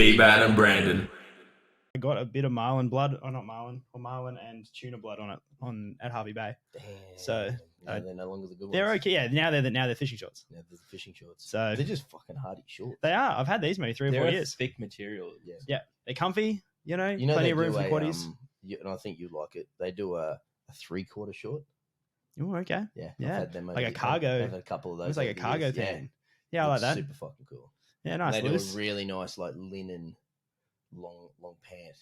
B-Bad and Brandon. I got a bit of marlin blood, or not marlin, or marlin and tuna blood on it at Harvey Bay. Damn. So they're no longer the good ones. they're okay. Yeah, now they're fishing shorts. Now they're the fishing shorts. So they're just fucking hardy shorts. they are. I've had these maybe 3 or 4 years. Thick material. Yeah, they're comfy. You know they plenty of room do for quaddies. and I think you like it. They do a 3/4 short. Oh, okay. Yeah, Yeah. I've had them Like a cargo. I've had a couple of those. It's like a over the cargo years. thing. Yeah, I like that. Super fucking cool. Yeah, nice. And they Loose. do a really nice like linen, long pant.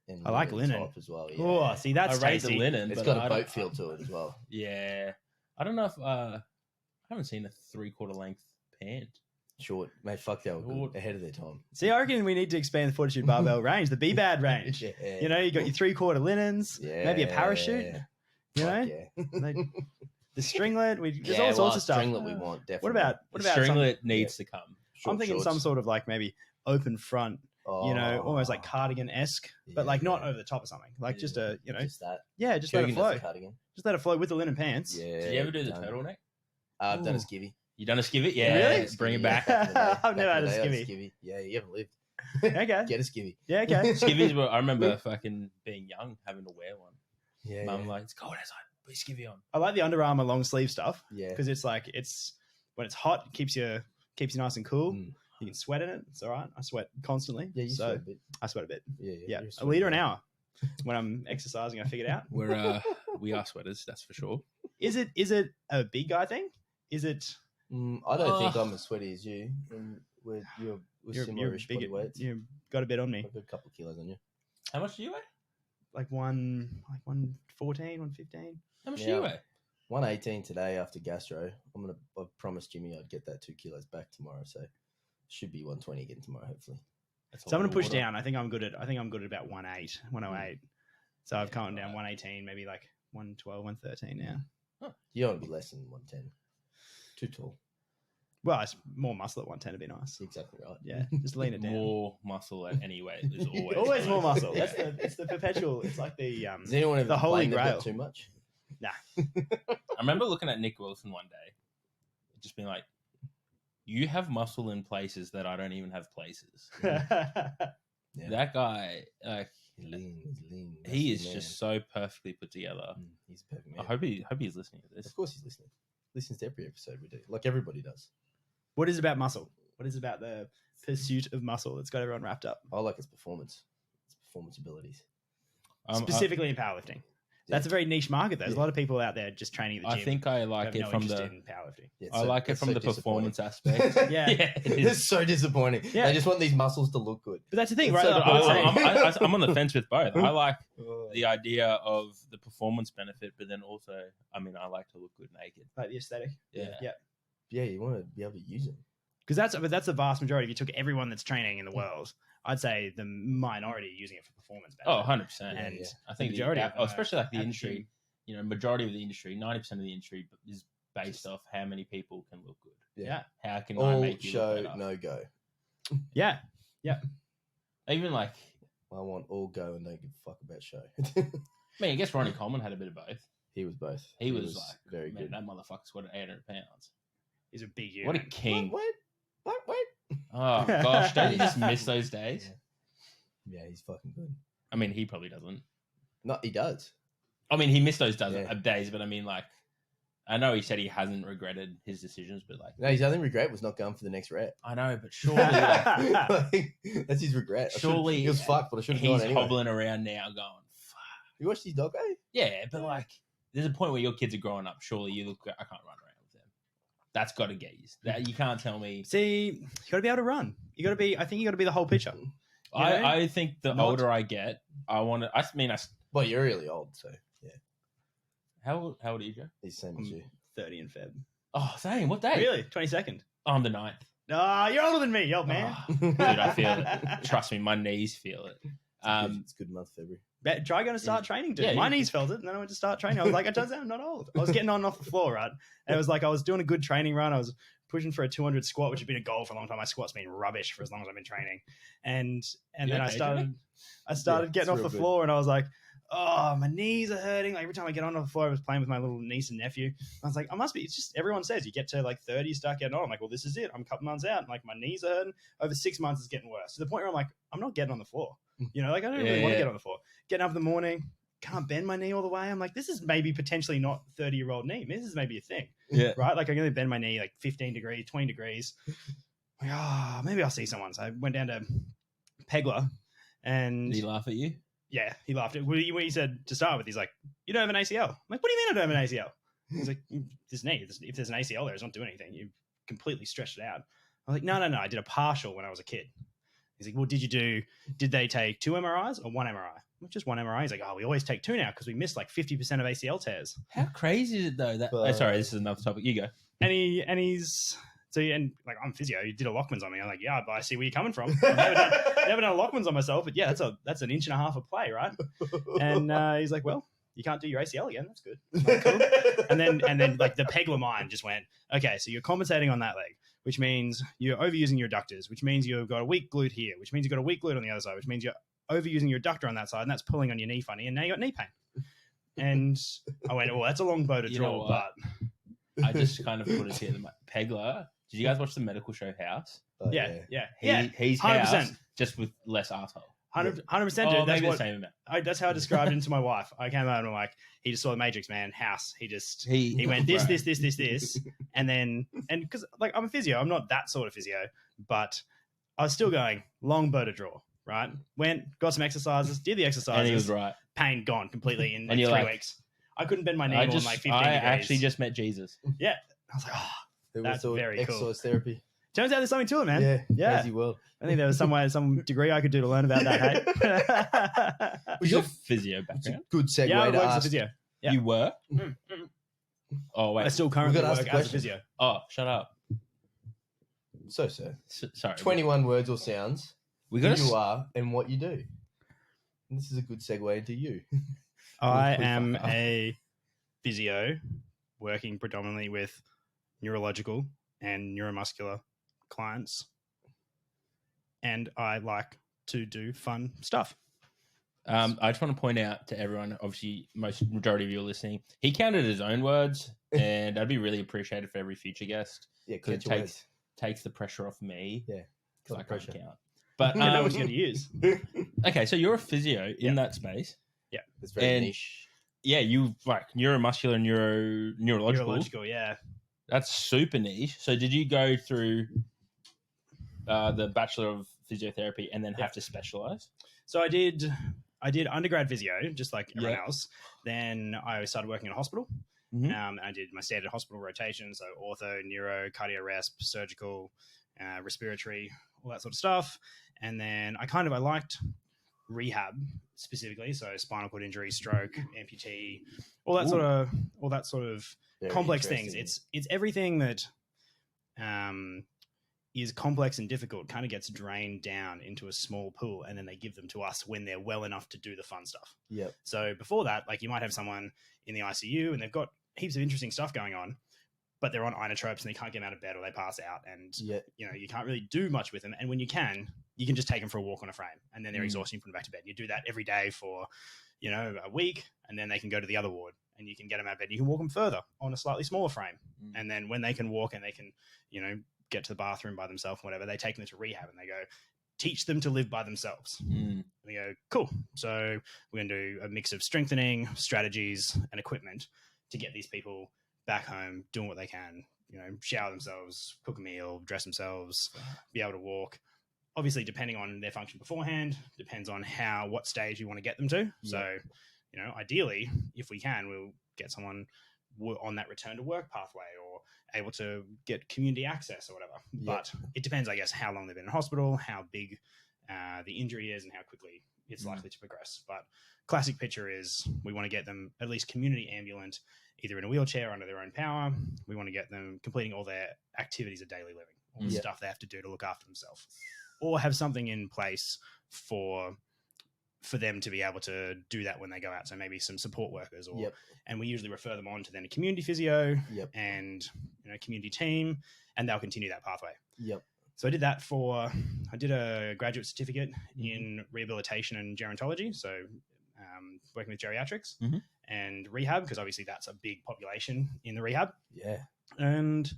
And I like linen top as well. Yeah. Oh, see, that's I rate tasty. the linen. It's but got I a don't- boat feel to it as well. Yeah. I don't know if I haven't seen a 3/4 length pant. Short, mate. Fuck, they were Short. good, ahead of their time. See, I reckon we need to expand the Fortitude barbell range, the B-Bad range. Yeah. You know, you got your 3/4 linens, maybe a parachute. You know, Yeah. like the stringlet. There's Yeah, all sorts well, of stuff. Stringlet we want definitely. What The about stringlet needs to come. I'm thinking some sort of like maybe open front. You know, almost like cardigan-esque, but like not over the top or something. Like just a, you know, just that. just let it Jurgen does flow. the cardigan. Just let it flow with the linen pants. Yeah. Did you ever do the done. turtleneck? I've done a Ooh. skivvy. You done a skivvy? Yeah. Really? Bring it back. I've never had a skivvy. Yeah, you haven't lived. Okay. Get a skivvy. Yeah, okay. Skivvies were, I remember fucking being young, having to wear one. Yeah. Mum like, it's cold outside. Put your skivvy on. I like the Under Armour long sleeve stuff Yeah. because it's like when it's hot, it keeps you nice and cool. Mm. You can sweat in it. It's all right. I sweat constantly. Yeah, you so sweat a bit. I sweat a bit. Yeah. Yeah, you're a sweating. liter an hour when I'm exercising. I figured out. We are sweaters, that's for sure. Is it a big guy thing? Is it? I don't think I'm as sweaty as you. And we're You're similar-ish body weights. You've got a bit on me. I've got a couple of kilos on you. How much do you weigh? Like 114, 115. How much do Yeah. you weigh? 118 today after gastro. I promised Jimmy I'd get that 2 kilos back tomorrow, so should be 120 again tomorrow, hopefully. That's a So I'm lot gonna of push water. down. I think I'm good at about 108. So I've come down 118, maybe like 112, 113 now. You don't want to be less than 110. Too tall. Well, it's more muscle at 110 would be nice. Exactly right. Yeah, just lean it down. More muscle at any weight is always Always more great. muscle. Yeah. It's the perpetual. It's like the Does anyone ever The holy complain they've got grail. too much? I remember looking at Nick Wilson one day, just being like, "You have muscle in places that I don't even have places." Yeah. That guy, like, He's lean. That's he his is man. just so perfectly put together. He's a perfect I man. hope he's listening to this. Of course he's listening. Listens to every episode we do, like everybody does. What is it about muscle? What is it about the pursuit of muscle that's got everyone wrapped up? I like its performance. Its performance abilities. Specifically in powerlifting. That's a very niche market. There's a lot of people out there just training at the I gym. think I who like have it no from interest the. in powerlifting. Yeah, I like it that's from so the disappointing. performance aspect. Yeah. it It's is. so disappointing. Yeah. They just want these muscles to look good. But that's the thing, It's right? so Like, boring. I'm on the fence with both. I like Oh. the idea of the performance benefit, but then also, I mean, I like to look good naked. like the aesthetic. Yeah. Yeah. Yeah, you want to be able to use them. Because that's the vast majority. If you took everyone that's training in the world, I'd say the minority are using it for performance Oh, benefit. 100%. And yeah. I think majority of them especially like the at the industry, gym. you know, majority of the industry, 90% of the industry is based off how many people can look good. Yeah. How can I All make you show, look better? no go. Yeah. Even like, I want all go and don't give a fuck about show. I mean, I guess Ronnie Coleman had a bit of both. He was both. He was like, very man, good. that motherfucker squatted 800 pounds. He's a big What a unit. king. What? Oh, gosh. Don't you just miss those days? Yeah, he's fucking good. I mean, he probably doesn't. No, he does. I mean, he missed those Yeah. days, but I mean, like, I know he said he hasn't regretted his decisions, but like, No, his only regret was not going for the next rep. I know, but surely like, Like, that's his regret. Surely he was fucked, but I should have he's gone anyway. hobbling around now going, fuck. You watched his doggo? Yeah, but like, there's a point where your kids are growing up. Surely you look, I can't run around with them. That's got to get you. That you can't tell me. See, you got to be able to run. I think you got to be the whole picture. You know? I think the Not- older I get, I want to. I mean, Well, you're really old, so yeah. how old are you, Joe? He's the same as you. 30 in Feb. Oh, same. What day? Really? 22nd. Oh, I'm the 9th. Ah, you're older than me, you old man. Oh, dude, I feel it. Trust me, my knees feel it. It's a good month, February. Try going to start training, dude. Yeah, My you- knees felt it, and then I went to start training. I was like, it turns out I'm not old. I was getting on and off the floor, right? And it was like I was doing a good training run. I was pushing for a 200 squat, which has been a goal for a long time. My squat's been rubbish for as long as I've been training. And You then okay, I started Yeah, getting it's off real the good. floor, and I was like, oh, my knees are hurting. Like every time I get onto the floor, I was playing with my little niece and nephew. I was like, I must be. It's just everyone says you get to like 30, you start getting on. I'm like, well, this is it. I'm a couple months out. And like my knees are hurting. Over 6 months, it's getting worse to the point where I'm like, I'm not getting on the floor. You know, like I don't really want to get on the floor. Getting up in the morning, can't bend my knee all the way. I'm like, this is maybe potentially not 30-year-old knee. This is maybe a thing. Yeah. Right? Like I can only bend my knee like 15 degrees, 20 degrees. Like, oh, maybe I'll see someone. So I went down to Pegler and Did he laugh at you? yeah, he laughed. When he said to start with, he's like, you don't have an ACL. I'm like, what do you mean I don't have an ACL? He's like, this knee, if there's an ACL there, it's not doing anything. You completely stretched it out. I was like, no. I did a partial when I was a kid. He's like, well, did they take 2 MRIs or 1 MRI? Like, just 1 MRI. He's like, oh, we always take 2 now because we missed like 50% of ACL tears. How crazy is it though? That sorry, this is another topic. You go. And he's so and like I'm physio. You did a Lockman's on me. I'm like, yeah, but I see where you're coming from. I've never done a Lockman's on myself, but yeah, that's an inch and a half of play, right? And he's like, well, you can't do your ACL again. That's good. I'm like, cool. And then like the Pegler mind just went, okay, so you're compensating on that leg, which means you're overusing your adductors, which means you've got a weak glute here, which means you've got a weak glute on the other side, which means you're overusing your adductor on that side, and that's pulling on your knee funny, and now you got knee pain. And I went, well, that's a long bow to draw, but I just kind of put it here. Pegler. Did you guys watch the medical show House? Yeah. He's 100%. House, just with less arsehole. 100%, dude. Oh, That's maybe the same amount. that's how I described it to my wife. I came out and I'm like, he just saw the Matrix, man. House. He went this, right. this, and then because like I'm a physio, I'm not that sort of physio, but I was still going long bow to draw. Right, went got some exercises, did the exercises, And he was right. Pain gone completely in And like you're 3 like, weeks. I couldn't bend my knee more than like 15 degrees. actually just met Jesus. Yeah, I was like, oh, that's very cool. Exercise therapy. Turns out there's something to it, man. Yeah. Crazy world. I think there was some degree I could do to learn about that. Hey? Was your physio background? Good segue Yeah, I to worked as a ask. physio. Yeah. You were? Oh, wait. I still currently We've got to work ask the as a question. physio. Oh, shut up. So, Sorry. 21 words or sounds. We Who got you are and what you do. And this is a good segue into you. I Pretty am fucker. a physio working predominantly with neurological and neuromuscular clients. And I like to do fun stuff. I just want to point out to everyone, obviously, majority of you are listening, he counted his own words, and I'd be really appreciated for every future guest. Yeah, Because catch your it takes the pressure off me. Yeah, Because I got the can't pressure. count. But You know what you're going to use. okay, so you're a physio in that space. It's very And- niche. Yeah, you like neuromuscular and neurological. Neurological, yeah. That's super niche. So did you go through the Bachelor of Physiotherapy and then have to specialize? So I did undergrad physio, just like everyone Yeah. else. Then I started working in a hospital. Mhm. And I did my standard hospital rotation, so ortho, neuro, cardio resp, surgical, respiratory, all that sort of stuff. And then I liked rehab specifically, so spinal cord injury, stroke, amputee, all that sort of Very complex things. interesting. It's everything that is complex and difficult kind of gets drained down into a small pool, and then they give them to us when they're well enough to do the fun stuff. Yep. So before that, like you might have someone in the ICU and they've got heaps of interesting stuff going on, but they're on inotropes and they can't get out of bed or they pass out, and Yeah. you can't really do much with them. And when you can just take them for a walk on a frame, and then they're exhausted, you put them back to bed. You do that every day for a week, and then they can go to the other ward and you can get them out of bed. You can walk them further on a slightly smaller frame, and then when they can walk and they can get to the bathroom by themselves, whatever, they take them to rehab and they go teach them to live by themselves. And we go, cool. So we're going to do a mix of strengthening strategies and equipment to get these people back home doing what they can, shower themselves, cook a meal, dress themselves, be able to walk. Obviously, depending on their function beforehand, depends on what stage you want to get them to. So, ideally, if we can, we'll get someone on that return to work pathway or able to get community access or whatever. But it depends, I guess, how long they've been in hospital, how big the injury is, and how quickly it's likely to progress. But classic picture is we want to get them at least community ambulant, either in a wheelchair under their own power. We want to get them completing all their activities of daily living, all the stuff they have to do to look after themselves, or have something in place for them to be able to do that when they go out. So maybe some support workers, and we usually refer them on to then a community physio and community team, and they'll continue that pathway. So I did that I did a graduate certificate in rehabilitation and gerontology. So working with geriatrics Mhm. and rehab, because obviously that's a big population in the rehab. Yeah. And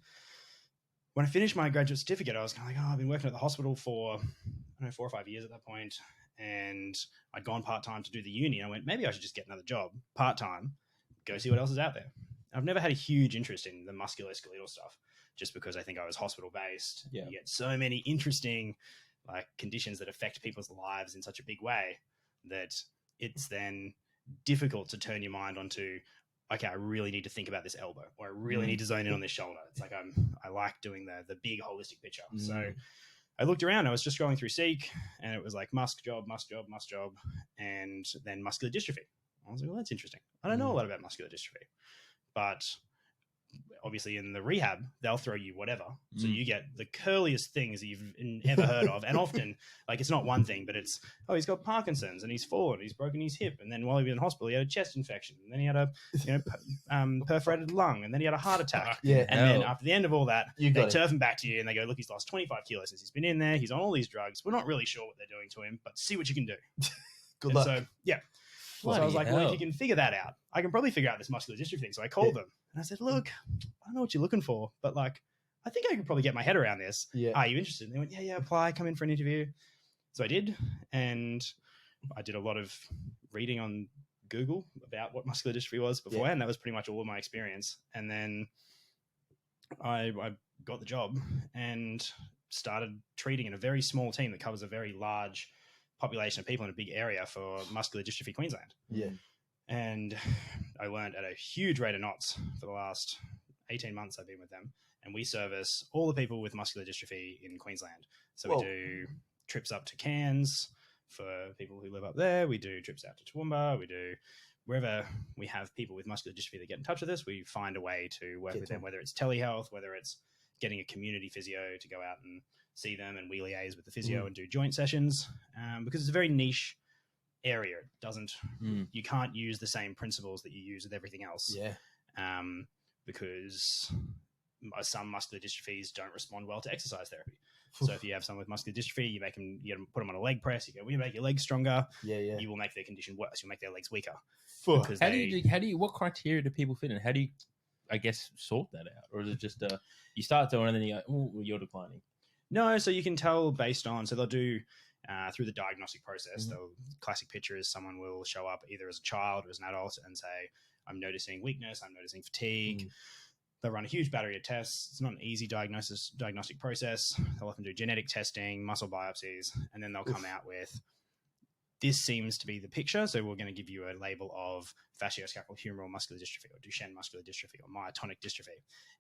when I finished my graduate certificate, I was kind of like, I've been working at the hospital for, I don't know, 4 or 5 years at that point, and I'd gone part-time to do the uni. I went, maybe I should just get another job part-time, go see what else is out there. I've never had a huge interest in the musculoskeletal stuff, just because I think I was hospital-based. Yeah. You get so many interesting conditions that affect people's lives in such a big way that it's then difficult to turn your mind onto, okay, I really need to think about this elbow, or I really need to zone in on this shoulder. It's like I like doing the big holistic picture. So I looked around. I was just scrolling through Seek, and it was like musk job, and then muscular dystrophy. I was like, well, that's interesting. I don't know a lot about muscular dystrophy, but obviously in the rehab, they'll throw you whatever. So you get the curliest things that you've ever heard of. And often, like, it's not one thing, but it's, oh, he's got Parkinson's and he's fallen, he's broken his hip. And then while he was in hospital, he had a chest infection. And then he had a perforated lung. And then he had a heart attack. Yeah. And then after the end of all that, You they got it. turf him back to you and they go, look, he's lost 25 kilos since he's been in there. He's on all these drugs. We're not really sure what they're doing to him, but see what you can do. Good And luck. so, yeah. So I was like, well, if you can figure that out, I can probably figure out this muscular dystrophy thing. So I called them and I said, look, I don't know what you're looking for, but like, I think I could probably get my head around this. Yeah. Are you interested? And they went, yeah, apply, come in for an interview. So I did. And I did a lot of reading on Google about what muscular dystrophy was beforehand. That was pretty much all of my experience. And then I got the job and started treating in a very small team that covers a very large population of people in a big area for muscular dystrophy Queensland. Yeah. And I learned at a huge rate of knots for the last 18 months I've been with them. And we service all the people with muscular dystrophy in Queensland. So Whoa. we do trips up to Cairns for people who live up there. We do trips out to Toowoomba. We do wherever we have people with muscular dystrophy that get in touch with us, we find a way to work with them, whether it's telehealth, whether it's getting a community physio to go out and see them, and we liaise with the physio and do joint sessions, because it's a very niche area. It doesn't, you can't use the same principles that you use with everything else. Yeah. Because some muscular dystrophies don't respond well to exercise therapy. So if you have someone with muscular dystrophy, you put them on a leg press. You go, we make your legs stronger. Yeah. You will make their condition worse. You'll make their legs weaker. Fuck. How do you what criteria do people fit in? How do you, I guess, sort that out? Or is it just you start doing it and then you go, oh, you're declining? No, so you can tell based on, so they'll do through the diagnostic process. The classic picture is someone will show up either as a child or as an adult and say, I'm noticing weakness, I'm noticing fatigue. They'll run a huge battery of tests. It's not an easy diagnostic process. They'll often do genetic testing, muscle biopsies, and then they'll come out with, this seems to be the picture. So we're going to give you a label of facioscapulohumeral muscular dystrophy or Duchenne muscular dystrophy or myotonic dystrophy.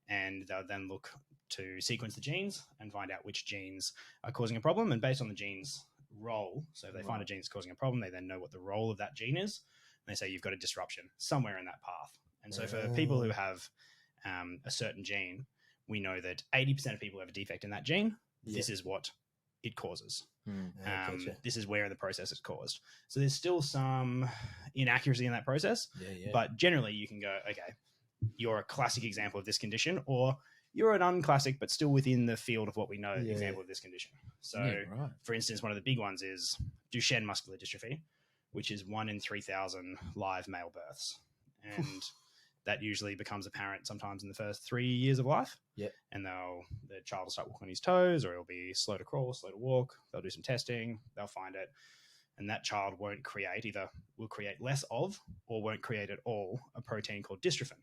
And they'll then look to sequence the genes and find out which genes are causing a problem. And based on the gene's role, so if they find a gene that's causing a problem, they then know what the role of that gene is. And they say you've got a disruption somewhere in that path. And so for people who have a certain gene, we know that 80% of people who have a defect in that gene, this is what it causes. Gotcha. This is where in the process it's caused. So there's still some inaccuracy in that process, but generally you can go, okay, you're a classic example of this condition, or you're an unclassic but still within the field of what we know example of this condition. So for instance, one of the big ones is Duchenne muscular dystrophy, which is 1 in 3,000 live male births. And that usually becomes apparent sometimes in the first 3 years of life. And the child will start walking on his toes, or he'll be slow to crawl, slow to walk. They'll do some testing. They'll find it. And that child won't create, either will create less of or won't create at all, a protein called dystrophin.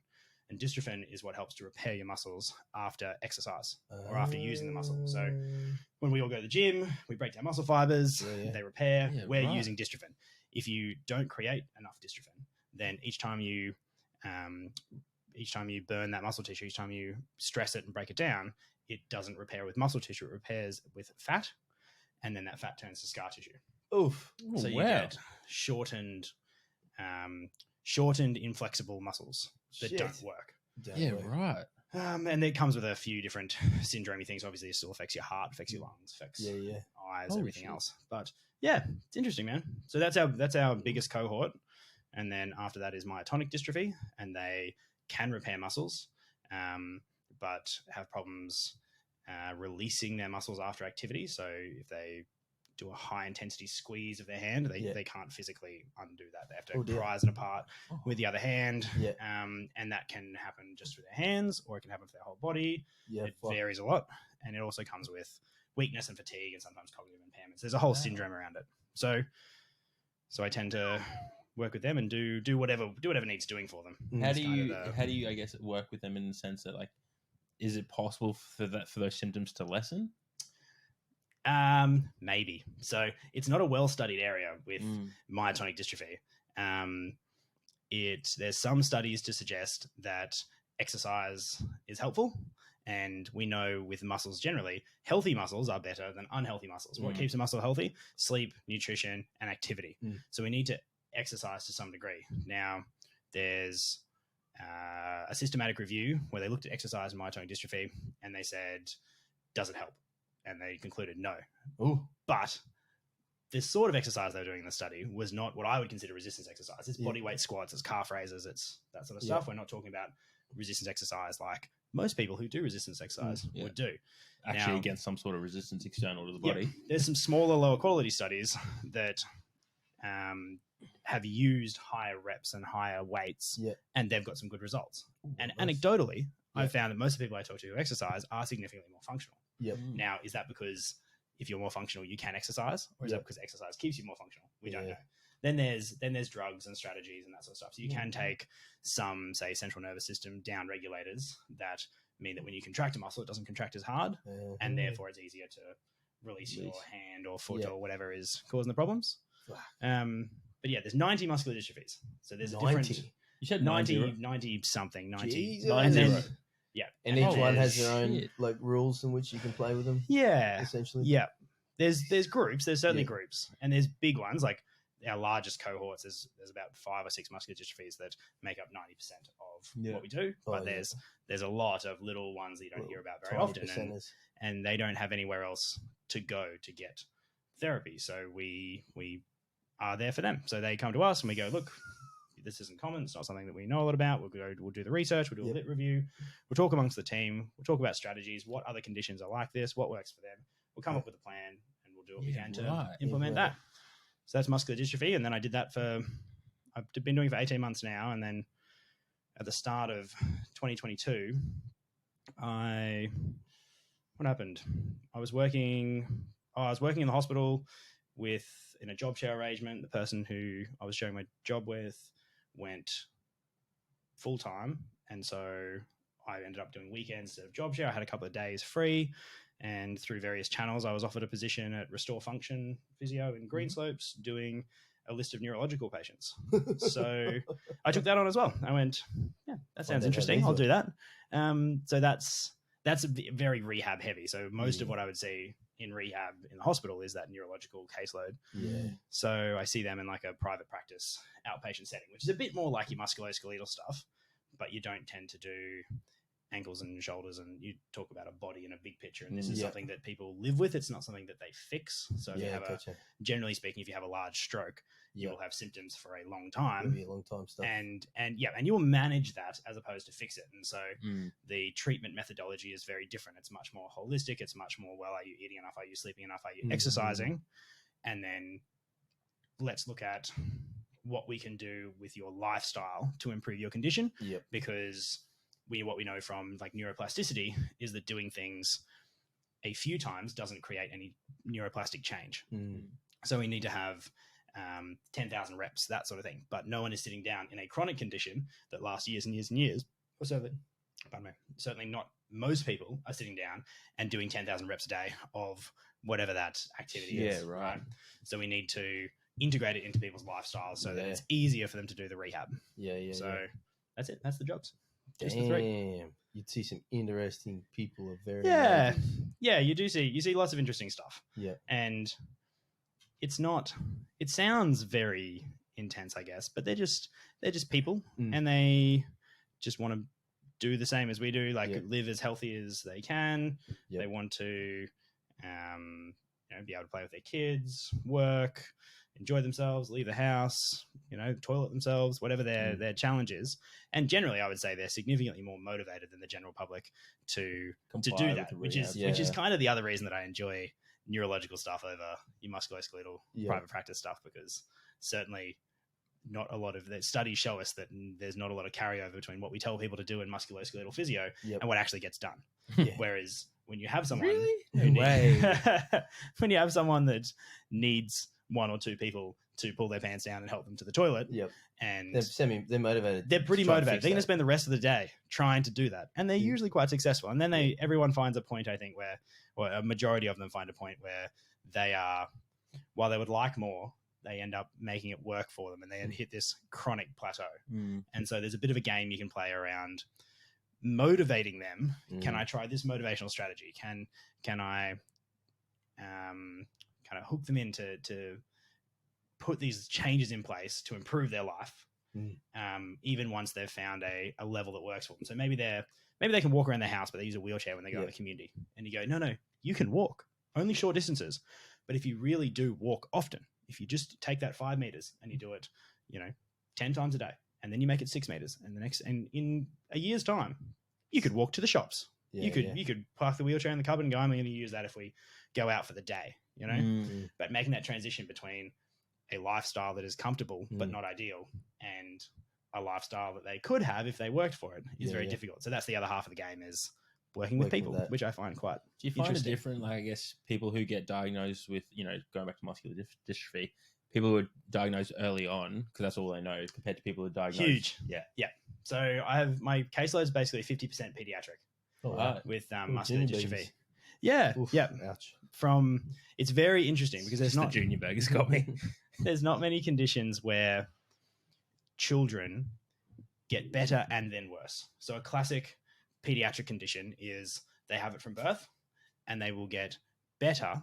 And dystrophin is what helps to repair your muscles after exercise or after using the muscle. So when we all go to the gym, we break down muscle fibers, they repair. We're using dystrophin. If you don't create enough dystrophin, then each time you burn that muscle tissue, each time you stress it and break it down, it doesn't repair with muscle tissue. It repairs with fat, and then that fat turns to scar tissue. Oof. So you get shortened, inflexible muscles that don't work. Right. And it comes with a few different syndrome things. Obviously, it still affects your heart, affects your lungs, affects eyes, everything else. But yeah, it's interesting, man. So that's our biggest cohort. And then after that is myotonic dystrophy, and they can repair muscles, but have problems releasing their muscles after activity. So if they do a high intensity squeeze of their hand, they can't physically undo that. They have to prise it apart with the other hand. And that can happen just with their hands, or it can happen for their whole body. It varies a lot. And it also comes with weakness and fatigue and sometimes cognitive impairments. There's a whole syndrome around it. So I tend to work with them and do whatever needs doing for them. How do you I guess work with them in the sense that, like, is it possible for those symptoms to lessen? Maybe. So it's not a well-studied area with myotonic dystrophy. There's some studies to suggest that exercise is helpful. And we know with muscles generally, healthy muscles are better than unhealthy muscles. What keeps a muscle healthy? Sleep, nutrition, and activity. So we need to exercise to some degree. Now, there's a systematic review where they looked at exercise and myotonic dystrophy, and they said, does it help? And they concluded no. But this sort of exercise they were doing in the study was not what I would consider resistance exercise. It's body weight squats, it's calf raises, it's that sort of stuff. We're not talking about resistance exercise like most people who do resistance exercise would do. Actually, against some sort of resistance external to the body. There's some smaller, lower quality studies that have used higher reps and higher weights, and they've got some good results. And anecdotally, I've found that most of the people I talk to who exercise are significantly more functional. Now, is that because if you're more functional, you can exercise, or is that because exercise keeps you more functional? We don't know. Then there's drugs and strategies and that sort of stuff. So you can take some, say, central nervous system down regulators that mean that when you contract a muscle, it doesn't contract as hard, and therefore it's easier to release your hand or foot or whatever is causing the problems. But there's 90 muscular dystrophies. So there's 90. A different. You said 90 something, 90. Jeez, and then, and each one has their own like rules in which you can play with them. Essentially. There's groups. There's certainly groups, and there's big ones like our largest cohorts. There's about 5 or 6 muscular dystrophies that make up 90% of what we do. But there's a lot of little ones that you don't hear about very often, and they don't have anywhere else to go to get therapy. So we are there for them. So they come to us and we go, look, this isn't common. It's not something that we know a lot about. We'll do the research. We'll do a lit review. We'll talk amongst the team. We'll talk about strategies. What other conditions are like this? What works for them? We'll come up with a plan, and we'll do what we can to implement that. So that's muscular dystrophy. And then I did that I've been doing it for 18 months now. And then at the start of 2022, what happened? I was working in the hospital in a job share arrangement. The person who I was sharing my job with went full time. And so I ended up doing weekends instead of job share. I had a couple of days free, and through various channels, I was offered a position at Restore Function Physio in Greenslopes doing a list of neurological patients. So I took that on as well. I went, that sounds interesting. I'll do that. So that's very rehab heavy. So most of what I would see in rehab in the hospital is that neurological caseload. So I see them in like a private practice outpatient setting, which is a bit more like your musculoskeletal stuff, but you don't tend to do ankles and shoulders, and you talk about a body in a big picture, and this is something that people live with. It's not something that they fix. So if you have generally speaking, if you have a large stroke, you will have symptoms for a long time. It'll be a long time stuff. And you will manage that as opposed to fix it. And so the treatment methodology is very different. It's much more holistic. It's much more, well, are you eating enough? Are you sleeping enough? Are you exercising? And then let's look at what we can do with your lifestyle to improve your condition. Because what we know from like neuroplasticity is that doing things a few times doesn't create any neuroplastic change. So we need to have 10,000 reps, that sort of thing. But no one is sitting down in a chronic condition that lasts years and years and years. Or certainly not most people are sitting down and doing 10,000 reps a day of whatever that activity is. Right. So we need to integrate it into people's lifestyles so that it's easier for them to do the rehab. So that's it. That's the jobs. Just the 3. You'd see some interesting people of very you do see. You see lots of interesting stuff. And it sounds very intense, I guess, but they're just people, and they just want to do the same as we do, like live as healthy as they can. They want to be able to play with their kids, work, enjoy themselves, leave the house, toilet themselves, whatever their challenge is. And generally, I would say they're significantly more motivated than the general public to do that, which is kind of the other reason that I enjoy neurological stuff over your musculoskeletal private practice stuff, because certainly not a lot of the studies show us that there's not a lot of carryover between what we tell people to do in musculoskeletal physio and what actually gets done. Whereas when you have someone when you have someone that needs one or two people to pull their pants down and help them to the toilet, and they're motivated. They're pretty motivated. They're going to spend the rest of the day trying to do that, and they're usually quite successful. And then everyone finds a point, I think, where, or a majority of them find a point where they are, while they would like more, they end up making it work for them, and they hit this chronic plateau. And so there's a bit of a game you can play around motivating them. Can I try this motivational strategy? Can I kind of hook them in to put these changes in place to improve their life, even once they've found a level that works for them. So maybe they can walk around their house, but they use a wheelchair when they go in the community. And you go, no, you can walk only short distances. But if you really do walk often, if you just take that 5 meters and you do it, 10 times a day, and then you make it 6 meters, and in a year's time, you could walk to the shops. You could park the wheelchair in the cupboard and go, I'm going to use that if we go out for the day, But making that transition between a lifestyle that is comfortable but not ideal and a lifestyle that they could have if they worked for it is very difficult. So that's the other half of the game, is working with people, which I find quite Do you find it different, like, I guess, people who get diagnosed with, going back to muscular dystrophy, people who are diagnosed early on, because that's all they know, compared to people who are diagnosed... Huge. Yeah. So I have, my caseload is basically 50% pediatric with muscular dystrophy. Babies. Yeah. Oof, yeah. Ouch. It's very interesting because there's not... The junior burgers got me. There's not many conditions where children get better and then worse. So a classic pediatric condition is they have it from birth and they will get better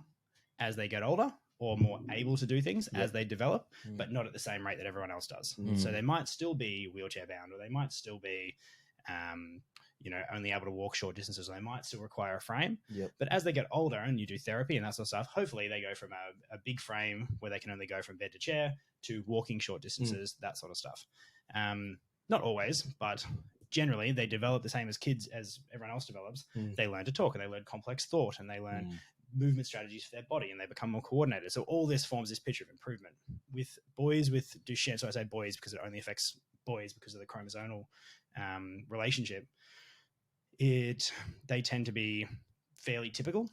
as they get older or more able to do things as they develop, but not at the same rate that everyone else does. So they might still be wheelchair bound, or they might still be, only able to walk short distances, or they might still require a frame. But as they get older and you do therapy and that sort of stuff, hopefully they go from a big frame where they can only go from bed to chair to walking short distances, that sort of stuff. Not always, but generally they develop the same as kids, as everyone else develops. They learn to talk and they learn complex thought and they learn movement strategies for their body and they become more coordinated. So all this forms this picture of improvement. With boys with Duchenne, so I say boys because it only affects boys because of the chromosomal relationship, they tend to be fairly typical,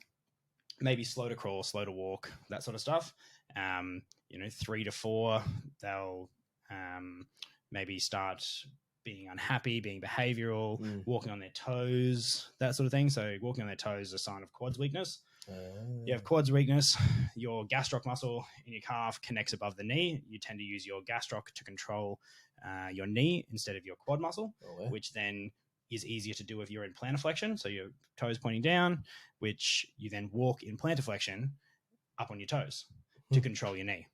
maybe slow to crawl, slow to walk, that sort of stuff. 3 to 4, they'll maybe start being unhappy, being behavioral, walking on their toes, that sort of thing. So walking on their toes is a sign of quads weakness. You have quads weakness, your gastroc muscle in your calf connects above the knee. You tend to use your gastroc to control your knee instead of your quad muscle, which then is easier to do if you're in plantar flexion. So your toes pointing down, which you then walk in plantar flexion up on your toes to control your knee.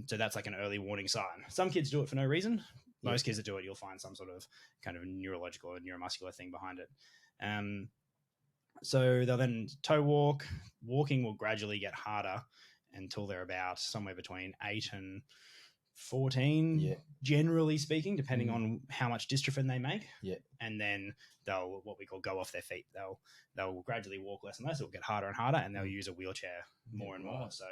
So that's like an early warning sign. Some kids do it for no reason. Most kids that do it, you'll find some sort of kind of neurological or neuromuscular thing behind it. So they'll then toe walk. Walking will gradually get harder until they're about somewhere between 8 and 14, generally speaking, depending on how much dystrophin they make. And then they'll, what we call, go off their feet. They'll gradually walk less and less. It'll get harder and harder, and they'll use a wheelchair more and more. So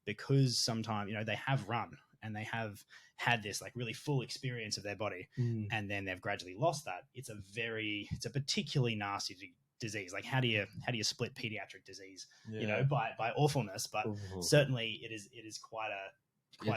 because sometimes, they have run and they have had this like really full experience of their body, and then they've gradually lost that. It's a particularly nasty disease. Like how do you split pediatric disease, by awfulness, but certainly it is quite a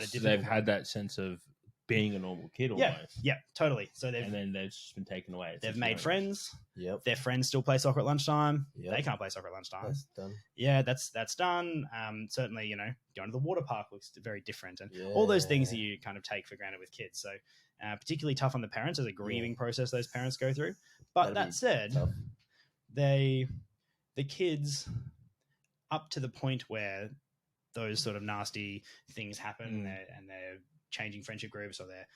difficult. They've had that sense of being a normal kid almost. Yeah, totally. So and then they've just been taken away. They've made friends. Their friends still play soccer at lunchtime. They can't play soccer at lunchtime. That's done. Yeah, that's done. Certainly, going to the water park looks very different, and all those things that you kind of take for granted with kids. So particularly tough on the parents as a grieving process those parents go through. But that said, tough. the kids up to the point where those sort of nasty things happen and they're changing friendship groups, or they're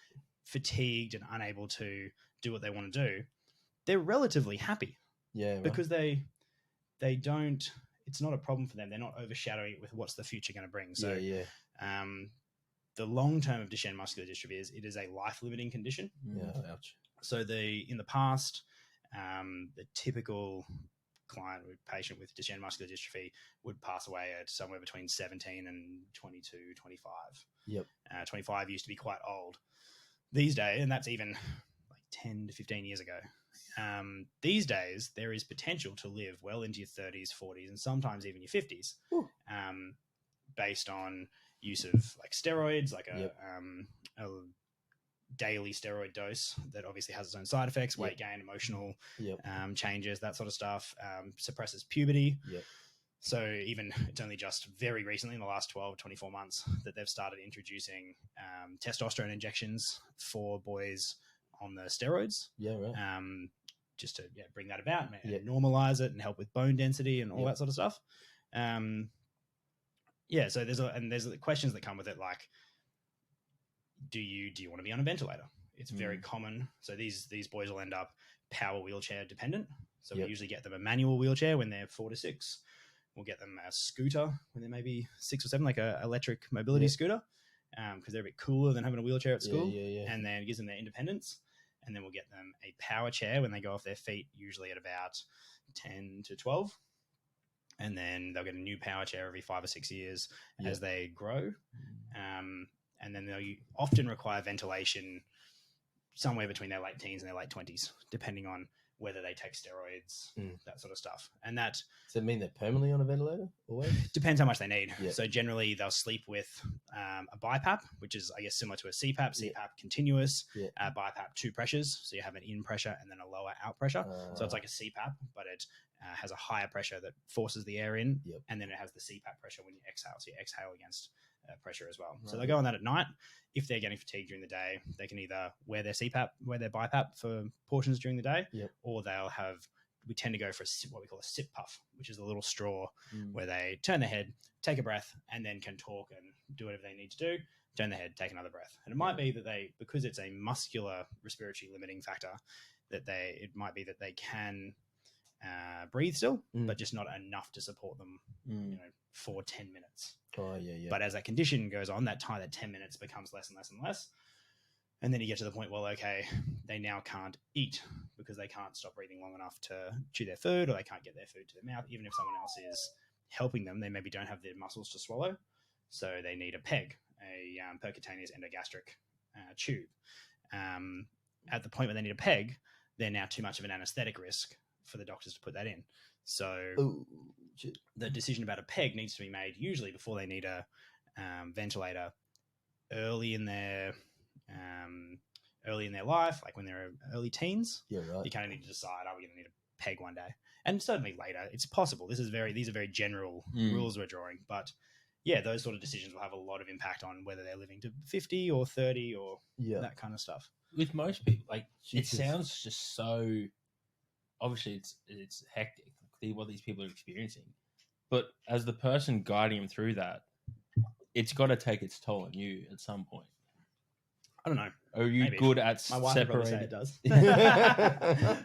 fatigued and unable to do what they want to do, they're relatively happy. Because they don't, it's not a problem for them. They're not overshadowing it with what's the future going to bring. So the long term of Duchenne muscular dystrophy is a life limiting condition. Ouch. So in the past, the typical client, patient with Duchenne muscular dystrophy would pass away at somewhere between 17 and 22, 25. Yep. 25 used to be quite old these days, and that's even like 10 to 15 years ago. These days, there is potential to live well into your 30s, 40s, and sometimes even your 50s, based on use of like steroids, like a daily steroid dose that obviously has its own side effects, weight gain, emotional changes, that sort of stuff, suppresses puberty. So even it's only just very recently, in the last 12, 24 months, that they've started introducing testosterone injections for boys on the steroids. Just to bring that about and normalize it and help with bone density and all that sort of stuff. So there's the questions that come with it, like, do you want to be on a ventilator? It's very common. So these boys will end up power wheelchair dependent. So we usually get them a manual wheelchair when they're 4 to 6. We'll get them a scooter when they're maybe 6 or 7, like a electric mobility scooter, because they're a bit cooler than having a wheelchair at school. And then it gives them their independence. And then we'll get them a power chair when they go off their feet, usually at about 10 to 12. And then they'll get a new power chair every 5 or 6 years as they grow. And then they'll often require ventilation somewhere between their late teens and their late 20s, depending on whether they take steroids, that sort of stuff. And that... Does that mean they're permanently on a ventilator always? Depends how much they need. So generally they'll sleep with a BiPAP, which is, I guess, similar to a CPAP. CPAP continuous, BiPAP 2 pressures. So you have an in pressure and then a lower out pressure. So it's like a CPAP, but it has a higher pressure that forces the air in, and then it has the CPAP pressure when you exhale. So you exhale against pressure as well. So they go on that at night. If they're getting fatigued during the day, they can either wear their BiPAP for portions during the day, or we tend to go for what we call a sip puff, which is a little straw where they turn their head, take a breath, and then can talk and do whatever they need to do. Turn their head, take another breath. And it might be that because it's a muscular respiratory limiting factor, it might be that they can breathe still, but just not enough to support them, for 10 minutes. But as that condition goes on, that 10 minutes becomes less and less and less. And then you get to the point, well, okay, they now can't eat because they can't stop breathing long enough to chew their food, or they can't get their food to their mouth. Even if someone else is helping them, they maybe don't have the muscles to swallow. So they need a PEG, a percutaneous endogastric tube. At the point where they need a PEG, they're now too much of an anesthetic risk for the doctors to put that in. So the decision about a PEG needs to be made usually before they need a ventilator early in their life, like when they're early teens. You kind of need to decide, are we going to need a PEG one day? And certainly later, it's possible. These are very general rules we're drawing, but those sort of decisions will have a lot of impact on whether they're living to 50 or 30 or that kind of stuff. With most people, like, it sounds just so... Obviously, it's hectic, what these people are experiencing. But as the person guiding them through that, it's got to take its toll on you at some point. I don't know. Are you good at my wife separating? Would say it does.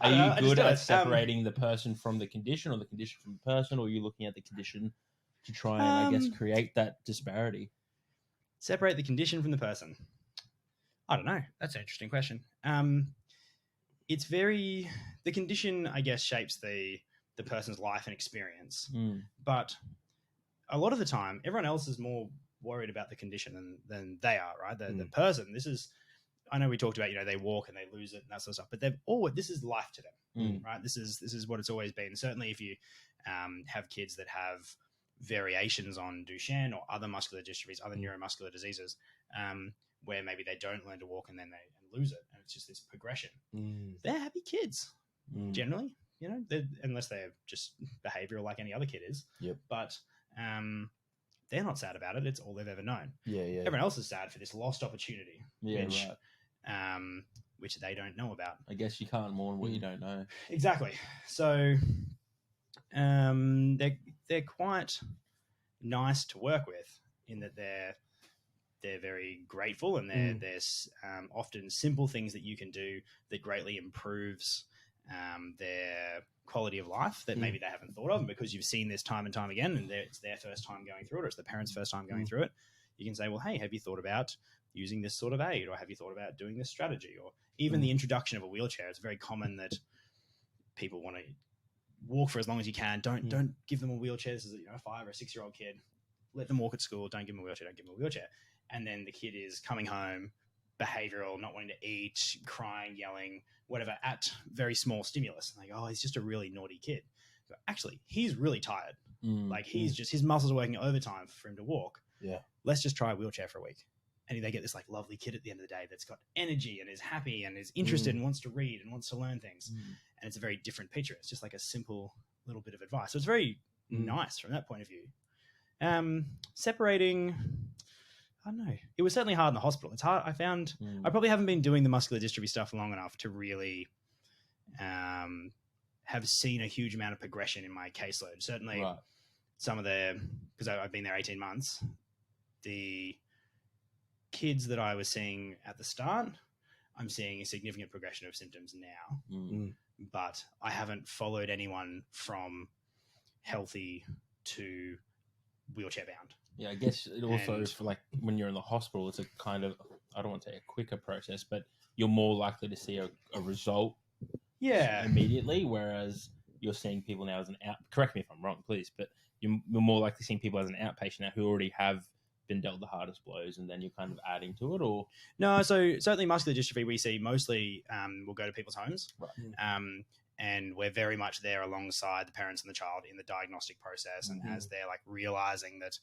Are you good at separating the person from the condition, or the condition from the person, or are you looking at the condition to try and, I guess, create that disparity? Separate the condition from the person. I don't know. That's an interesting question. The condition, I guess, shapes the person's life and experience. But a lot of the time, everyone else is more worried about the condition than they are, right? The person, I know we talked about, they walk and they lose it and that sort of stuff, but this is life to them, right? This is what it's always been. Certainly if you have kids that have variations on Duchenne or other muscular dystrophies, other neuromuscular diseases, where maybe they don't learn to walk and then they lose it, and it's just this progression. They're happy kids, generally, unless they're just behavioral like any other kid is. But they're not sad about it. It's all they've ever known. Everyone else is sad for this lost opportunity, which they don't know about. I guess you can't mourn what you don't know. Exactly. So they're quite nice to work with in that they're very grateful, and there's often simple things that you can do that greatly improves their quality of life that maybe they haven't thought of. And because you've seen this time and time again, and it's their first time going through it, or it's the parents' first time going through it, you can say, well, hey, have you thought about using this sort of aid, or have you thought about doing this strategy, or even the introduction of a wheelchair? It's very common that people want to walk for as long as you can. Don't give them a wheelchair. This is a 5 or 6-year-old kid. Let them walk at school. Don't give them a wheelchair. Don't give them a wheelchair. And then the kid is coming home, behavioral, not wanting to eat, crying, yelling, whatever, at very small stimulus. Like, oh, he's just a really naughty kid. But actually, he's really tired. Like his muscles are working overtime for him to walk. Yeah. Let's just try a wheelchair for a week. And they get this like lovely kid at the end of the day that's got energy and is happy and is interested and wants to read and wants to learn things. And it's a very different picture. It's just like a simple little bit of advice. So it's very nice from that point of view. Separating, I don't know. It was certainly hard in the hospital. It's hard. I found I probably haven't been doing the muscular dystrophy stuff long enough to really have seen a huge amount of progression in my caseload. Certainly some of because I've been there 18 months, the kids that I was seeing at the start, I'm seeing a significant progression of symptoms now, but I haven't followed anyone from healthy to wheelchair bound. Yeah, I guess it also is for like when you're in the hospital, it's a kind of, I don't want to say a quicker process, but you're more likely to see a result immediately, whereas you're seeing people now as correct me if I'm wrong, please, but you're more likely seeing people as an outpatient now who already have been dealt the hardest blows, and then you're kind of adding to it, or no? So certainly muscular dystrophy we see mostly will go to people's homes, and we're very much there alongside the parents and the child in the diagnostic process, and as they're like realizing that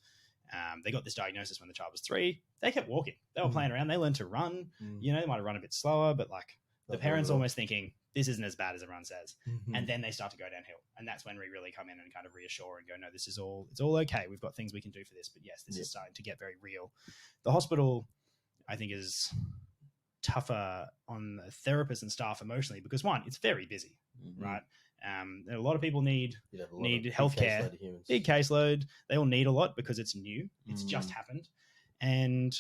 they got this diagnosis when the child was 3, they kept walking, they were playing around, they learned to run. They might have run a bit slower, but like the parents almost thinking this isn't as bad as everyone says, and then they start to go downhill, and that's when we really come in and kind of reassure and go, no, it's all okay, we've got things we can do for this, but yes, this is starting to get very real. The hospital, I think, is tougher on the therapists and staff emotionally because, one, it's very busy, right? A lot of people need healthcare, big caseload. They all need a lot because it's new, it's just happened, and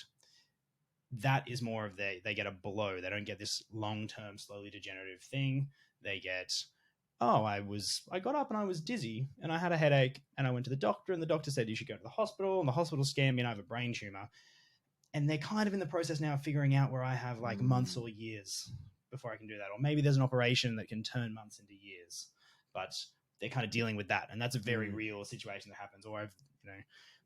that is more of they get a blow. They don't get this long-term, slowly degenerative thing. They get, I got up and I was dizzy and I had a headache and I went to the doctor and the doctor said you should go to the hospital, and the hospital scanned me and I have a brain tumor. And they're kind of in the process now of figuring out where I have like months or years before I can do that. Or maybe there's an operation that can turn months into years, but they're kind of dealing with that. And that's a very real situation that happens. Or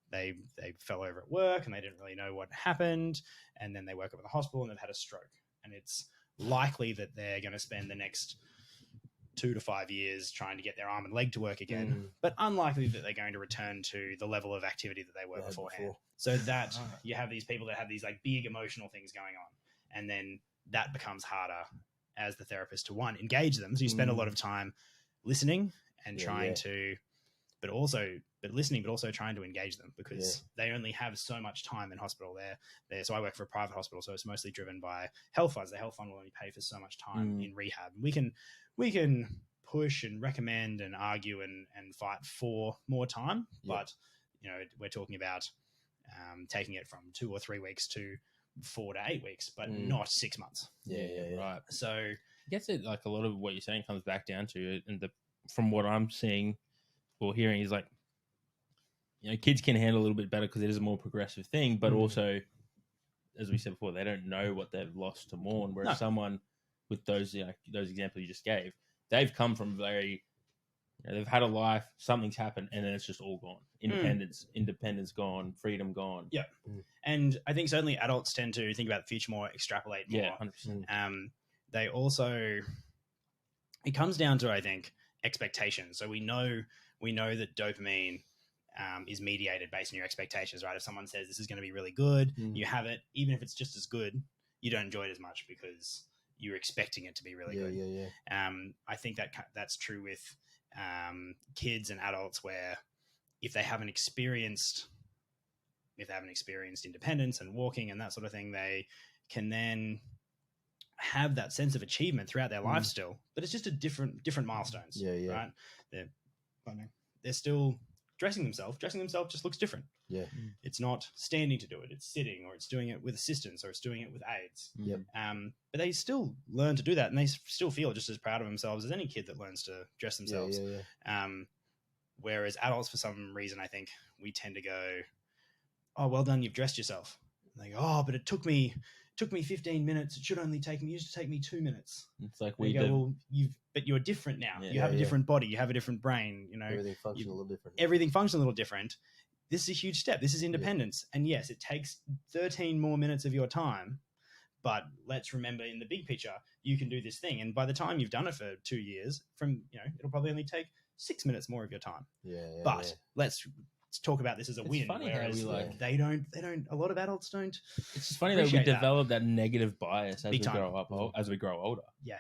they fell over at work and they didn't really know what happened, and then they woke up in the hospital and they've had a stroke, and it's likely that they're going to spend the next 2 to 5 years trying to get their arm and leg to work again, but unlikely that they're going to return to the level of activity that they were beforehand. So that you have these people that have these like big emotional things going on, and then that becomes harder as the therapist to engage them. So you spend a lot of time listening and trying to, but listening, but also trying to engage them because they only have so much time in hospital. So I work for a private hospital, so it's mostly driven by health funds. The health fund will only pay for so much time in rehab. We can push and recommend and argue and fight for more time, but we're talking about taking it from 2 or 3 weeks to 4 to 8 weeks, but not 6 months. Right. So I guess it, like a lot of what you're saying comes back down to it, and from what I'm seeing or hearing is like, kids can handle a little bit better because it is a more progressive thing, but also, as we said before, they don't know what they've lost to mourn. Whereas someone with those examples you just gave, they've come from very, they've had a life, something's happened, and then it's just all gone. Independence gone, freedom gone. Yeah. And I think certainly adults tend to think about the future more, extrapolate more. Yeah, 100%. They also, it comes down to, I think, expectations. So we know that dopamine is mediated based on your expectations, right? If someone says this is going to be really good, you have it, even if it's just as good, you don't enjoy it as much because you're expecting it to be really good. I think that's true with kids and adults, where if they haven't experienced independence and walking and that sort of thing, they can then have that sense of achievement throughout their life still, but it's just a different milestones. Right? They're still dressing themselves just looks different. It's not standing to do it, it's sitting, or it's doing it with assistance, or it's doing it with aids. But they still learn to do that, and they still feel just as proud of themselves as any kid that learns to dress themselves. Whereas adults, for some reason, I think we tend to go, oh, well done, you've dressed yourself. And they go, oh, but it took me took me 15 minutes. It should only take me, used to take me 2 minutes. It's like We go, well, but you're different now. Yeah. You have a different body. You have a different brain. You know, Everything functions a little different. Everything functions a little different. This is a huge step. This is independence. And yes, it takes 13 more minutes of your time. But let's remember, in the big picture, you can do this thing. And by the time you've done it for 2 years, it'll probably only take 6 minutes more of your time. But let's talk about this as a win. Funny how we they don't. A lot of adults don't. It's funny that we develop that negative bias as we grow up, as we grow older. Yeah,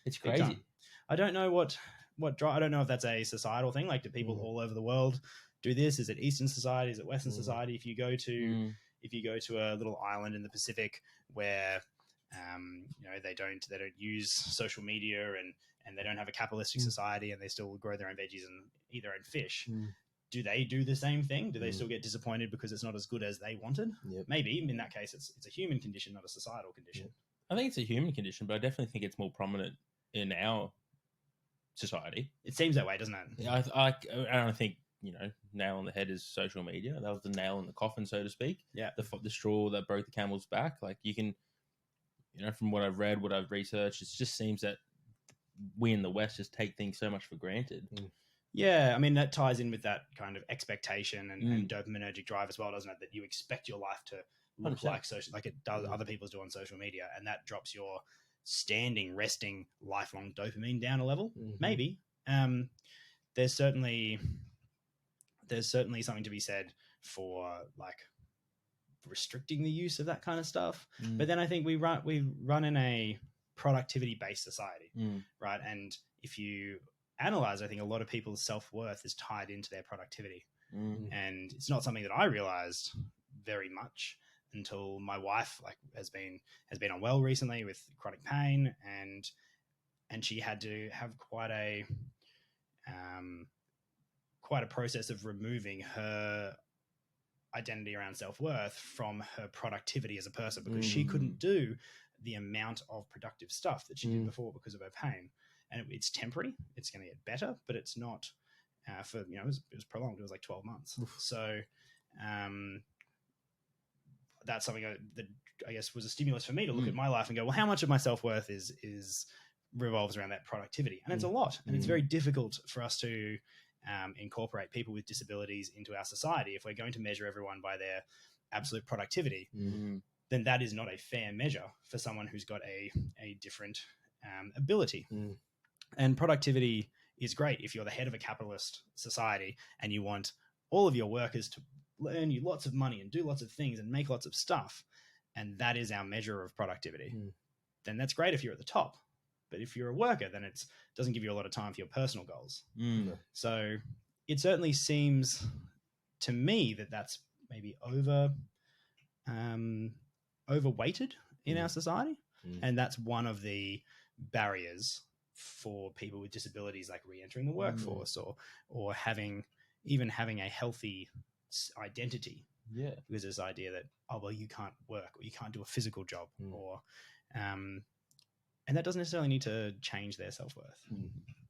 it's crazy. I don't know what I don't know if that's a societal thing. Like, do people all over the world do this? Is it Eastern society? Is it Western society? If you go to a little island in the Pacific where they don't use social media and they don't have a capitalistic society and they still grow their own veggies and eat their own fish. Do they do the same thing? Do they still get disappointed because it's not as good as they wanted? Yep. Maybe in that case, it's a human condition, not a societal condition. I think it's a human condition, but I definitely think it's more prominent in our society. It seems that way, doesn't it? Yeah, I don't think, nail on the head is social media. That was the nail in the coffin, so to speak. Yeah. The straw that broke the camel's back. Like, you can, from what I've read, what I've researched, it just seems that we in the West just take things so much for granted. Yeah, I mean, that ties in with that kind of expectation and dopaminergic drive as well, doesn't it? That you expect your life to look 100%. like it does other people's do on social media, and that drops your standing, resting, lifelong dopamine down a level. Maybe. There's certainly something to be said for like restricting the use of that kind of stuff. But then I think we run in a productivity-based society, right? And if you analyze, I think a lot of people's self-worth is tied into their productivity. And it's not something that I realized very much until my wife has been unwell recently with chronic pain, and she had to have quite a process of removing her identity around self-worth from her productivity as a person, because she couldn't do the amount of productive stuff that she did before because of her pain. And it's temporary. It's going to get better, but it's not it was prolonged. It was like 12 months. So that's something that I guess was a stimulus for me to look at my life and go, well, how much of my self-worth is revolves around that productivity? And it's a lot. And it's very difficult for us to incorporate people with disabilities into our society. If we're going to measure everyone by their absolute productivity, then that is not a fair measure for someone who's got a different ability. And productivity is great if you're the head of a capitalist society and you want all of your workers to earn you lots of money and do lots of things and make lots of stuff, and that is our measure of productivity. Then that's great if you're at the top. But if you're a worker, then it doesn't give you a lot of time for your personal goals. So it certainly seems to me that that's maybe overweighted in our society. And that's one of the barriers for people with disabilities, like re-entering the workforce or having a healthy identity. Yeah. Because there's this idea that, you can't work or you can't do a physical job or and that doesn't necessarily need to change their self-worth. I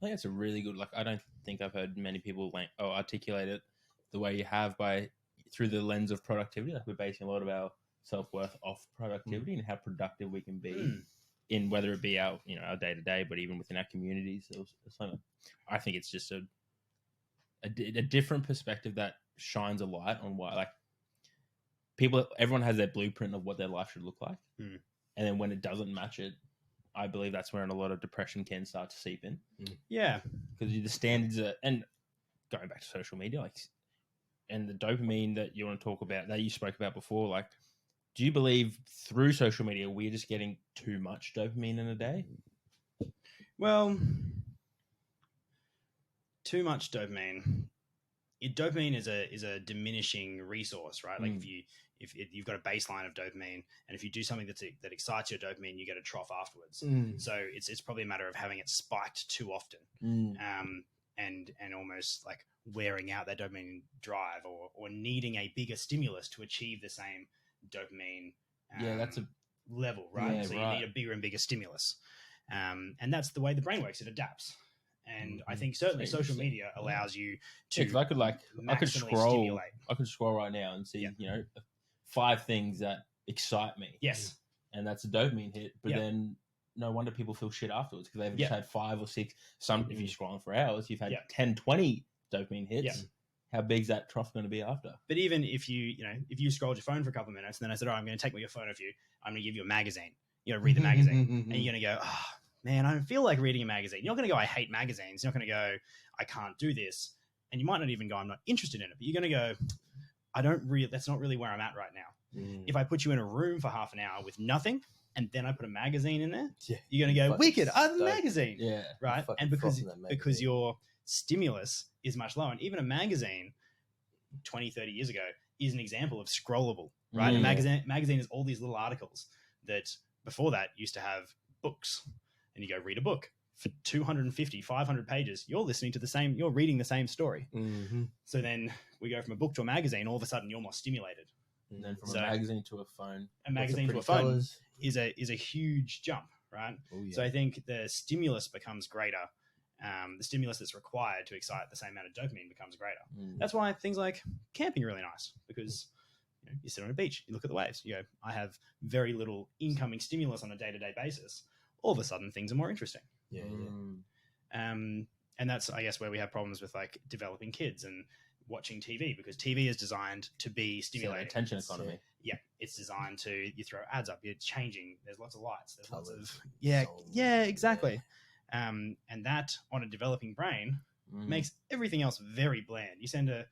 think that's a really good, I don't think I've heard many people articulate it the way you have through the lens of productivity. Like, we're basing a lot of our self-worth off productivity and how productive we can be in whether it be our day-to-day, but even within our communities. I think it's just a different perspective that shines a light on why, everyone has their blueprint of what their life should look like. And then when it doesn't match it, I believe that's when a lot of depression can start to seep in. Yeah. Because the standards and going back to social media, and the dopamine that you want to talk about, that you spoke about before, do you believe through social media we're just getting too much dopamine in a day? Well, too much dopamine. Dopamine is a diminishing resource, right? If you've got a baseline of dopamine, and if you do something that excites your dopamine, you get a trough afterwards. So it's probably a matter of having it spiked too often, and almost wearing out that dopamine drive, or needing a bigger stimulus to achieve the same dopamine that's a level, right? You need a bigger and bigger stimulus, and that's the way the brain works. It adapts. And I think certainly social media allows you to. If I could scroll right now and see 5 things that excite me. Yes. and that's a dopamine hit. But Yep. then no wonder people feel shit afterwards because they've Yep. just had 5 or 6. Some if you're scrolling for hours, you've had Yep. 10, 20 dopamine hits. Yep. How big's that trough going to be after? But even if you scrolled your phone for a couple of minutes, and then I said, "All right, I'm going to take your phone off you. I'm going to give you a magazine. Read the magazine," and you're going to go, "Oh man, I don't feel like reading a magazine." You're not going to go, "I hate magazines." You're not going to go, "I can't do this," and you might not even go, "I'm not interested in it." But you're going to go, "I don't really. That's not really where I'm at right now." If I put you in a room for half an hour with nothing, and then I put a magazine in there, you're going to go, "Wicked! I have a magazine." Yeah, right. And because your stimulus is much lower, and even a magazine 20, 30 years ago is an example of scrollable, right? A magazine is all these little articles that before that used to have books, and you go read a book for 250, 500 pages. You're reading the same story. So then we go from a book to a magazine. All of a sudden you're more stimulated. And then from a magazine to a phone. A magazine to a phone is a huge jump, right? So I think the stimulus becomes greater. The stimulus that's required to excite the same amount of dopamine becomes greater. That's why things like camping are really nice, because you sit on a beach, you look at the waves, you go, I have very little incoming stimulus on a day-to-day basis. All of a sudden, things are more interesting. And that's, I guess, where we have problems with like developing kids and watching TV, because TV is designed to be stimulating. Attention economy. Yeah, it's designed to, you throw ads up, you're changing, there's lots of lights, there's lots of exactly. And that on a developing brain makes everything else very bland. You send a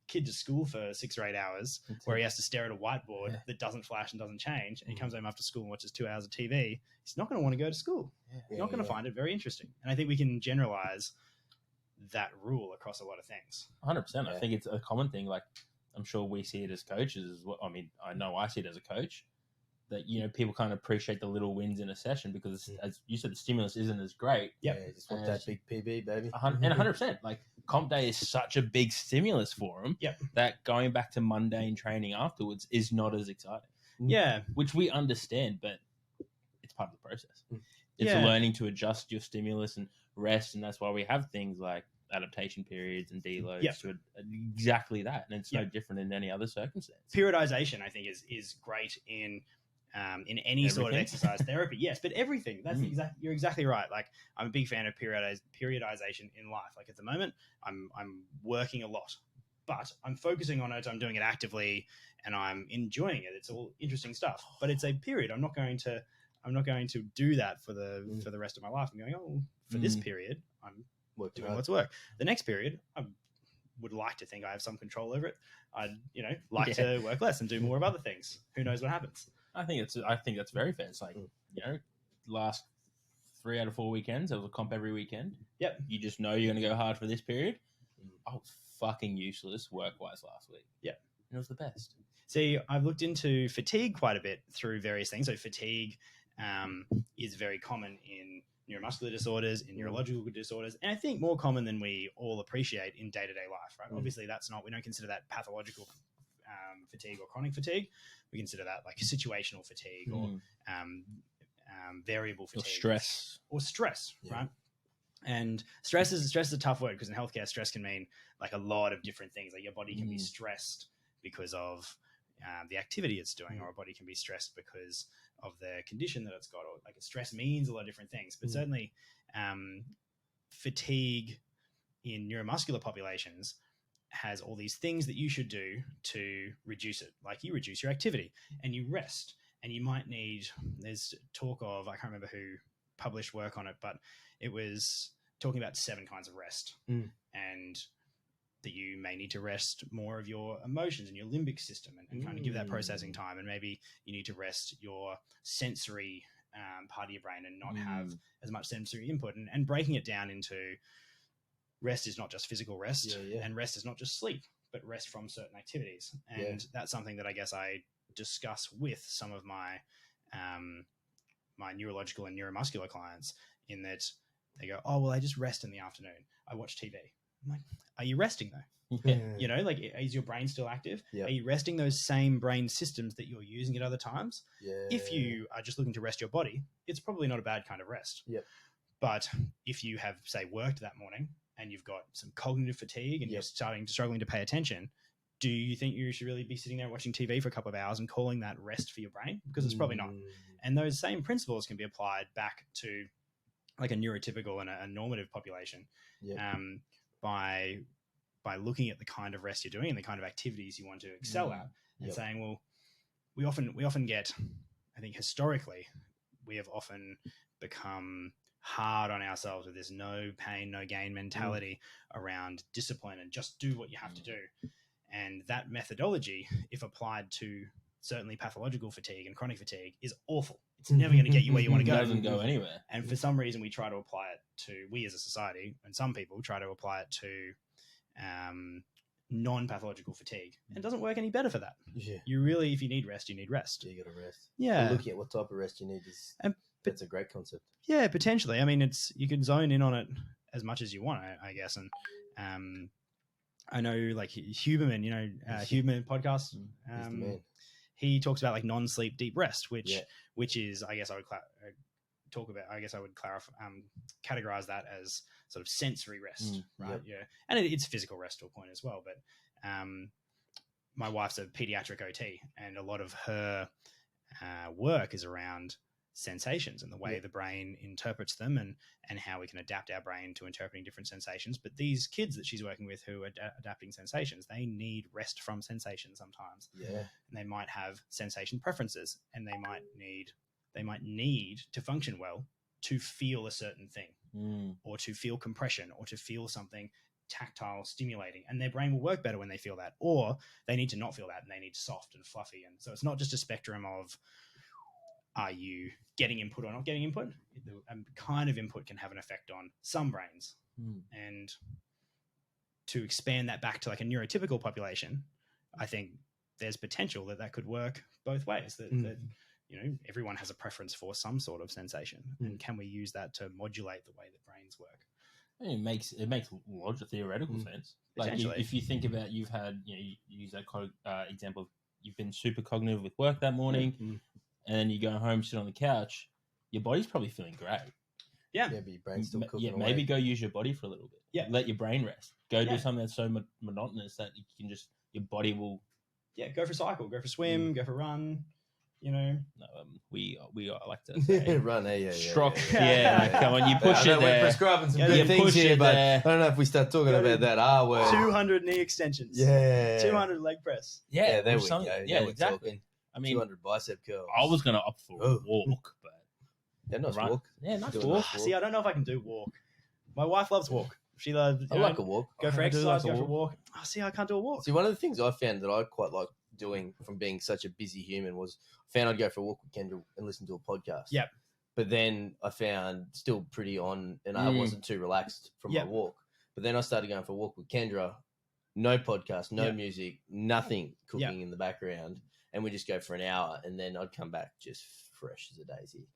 kid to school for 6 or 8 hours where he has to stare at a whiteboard that doesn't flash and doesn't change, and he comes home after school and watches 2 hours of TV. He's not going to want to go to school. He's not going to find it very interesting. And I think we can generalize that rule across a lot of things. 100%. I think it's a common thing. Like, I'm sure we see it as coaches as well. I mean, I know I see it as a coach, that people can't appreciate the little wins in a session because, as you said, the stimulus isn't as great. Just want that big PB, baby. And 100%. Like, comp day is such a big stimulus for them that going back to mundane training afterwards is not as exciting. Which we understand, but it's part of the process. It's learning to adjust your stimulus and rest, and that's why we have things like adaptation periods and deloads to exactly that, and it's no different in any other circumstance. Periodization, I think, is great in any sort of exercise therapy. Yes, but everything. That's you're exactly right. Like, I'm a big fan of periodization in life. Like, at the moment, I'm working a lot, but I'm focusing on it. I'm doing it actively, and I'm enjoying it. It's all interesting stuff. But it's a period. I'm not going to do that for the rest of my life. I'm going, for this period, I'm doing what's work. The next period, I would like to think I have some control over it. I'd like to work less and do more of other things. Who knows what happens? I think that's very fair. It's like, last 3 out of 4 weekends, there was a comp every weekend. Yep. You just know you're going to go hard for this period. I was fucking useless work-wise last week. Yep. And it was the best. See, I've looked into fatigue quite a bit through various things. So fatigue is very common in neuromuscular disorders, in neurological disorders, and I think more common than we all appreciate in day-to-day life, right? Obviously, we don't consider that pathological fatigue or chronic fatigue. We consider that like situational fatigue or variable fatigue. Or stress. Right? And stress is a tough word, because in healthcare, stress can mean like a lot of different things. Like, your body can be stressed because of the activity it's doing, or a body can be stressed because of the condition that it's got, or like stress means a lot of different things. But certainly fatigue in neuromuscular populations has all these things that you should do to reduce it. Like, you reduce your activity and you rest, and you might need, there's talk of, I can't remember who published work on it, but it was talking about 7 kinds of rest, and that you may need to rest more of your emotions and your limbic system and kind of give that processing time. And maybe you need to rest your sensory part of your brain and not have as much sensory input, and breaking it down into rest is not just physical rest, and rest is not just sleep, but rest from certain activities. And that's something that I guess I discuss with some of my my neurological and neuromuscular clients, in that they go, "Oh, well, I just rest in the afternoon. I watch TV." I'm like, are you resting though? Like, is your brain still active? Are you resting those same brain systems that you're using at other times? If you are just looking to rest your body, it's probably not a bad kind of rest. But if you have, say, worked that morning and you've got some cognitive fatigue and you're struggling to pay attention, do you think you should really be sitting there watching TV for a couple of hours and calling that rest for your brain? Because it's probably not. And those same principles can be applied back to like a neurotypical and a normative population by looking at the kind of rest you're doing and the kind of activities you want to excel at, and saying, well, we often get, I think historically, we have often become hard on ourselves with this no pain, no gain mentality around discipline and just do what you have to do. And that methodology, if applied to certainly pathological fatigue and chronic fatigue, is awful. It's never going to get you where you want to go. It doesn't go anywhere. And for some reason, we try to apply it to, we as a society, and some people try to apply it to non-pathological fatigue. And it doesn't work any better for that. Yeah. You really, if you need rest, you need rest. You got to rest. Yeah. And looking at what type of rest you need that's a great concept. Yeah, potentially. I mean, you can zone in on it as much as you want, I guess. And I know like Huberman, Huberman podcast. He talks about like non-sleep deep rest, which is, I guess I would clarify, categorize that as sort of sensory rest, right? Yeah, and it's physical rest to a point as well. But my wife's a pediatric OT, and a lot of her work is around sensations and the way the brain interprets them, and how we can adapt our brain to interpreting different sensations. But these kids that she's working with who are adapting sensations, they need rest from sensation sometimes. Yeah. And they might have sensation preferences, and they might need to function well to feel a certain thing or to feel compression or to feel something tactile stimulating, and their brain will work better when they feel that, or they need to not feel that and they need soft and fluffy. And so it's not just a spectrum of, are you getting input or not getting input? The kind of input can have an effect on some brains. And to expand that back to like a neurotypical population, I think there's potential that could work both ways. That everyone has a preference for some sort of sensation, and can we use that to modulate the way that brains work? It makes logical theoretical sense. Like if you think about, you've had, you use that example of, you've been super cognitive with work that morning. And then you go home, sit on the couch, your body's probably feeling great. Yeah, but your brain's still cooking away. Maybe go use your body for a little bit. Yeah. Let your brain rest. Go do something that's so monotonous that you can just, your body will... Yeah, go for a cycle, go for a swim, go for a run, No, we like to say... Run, Stroke, come on, you push it there. We're prescribing some good things here, but I don't know if we start talking about that R word. 200 knee extensions. 200 leg press. Yeah, there we go. Yeah, exactly. I mean, 200 bicep curls. I was going to opt for a walk, but nice walk. Yeah, nice walk. See, I don't know if I can do walk. My wife loves walk. She loves. I like a walk. Go for exercise. Go for a walk. Oh, see, I can't do a walk. See, one of the things I found that I quite like doing from being such a busy human was I found I'd go for a walk with Kendra and listen to a podcast. Yep. But then I found still pretty on, and I wasn't too relaxed from my walk. But then I started going for a walk with Kendra, no podcast, no music, nothing cooking in the background. And we just go for an hour, and then I'd come back just fresh as a daisy.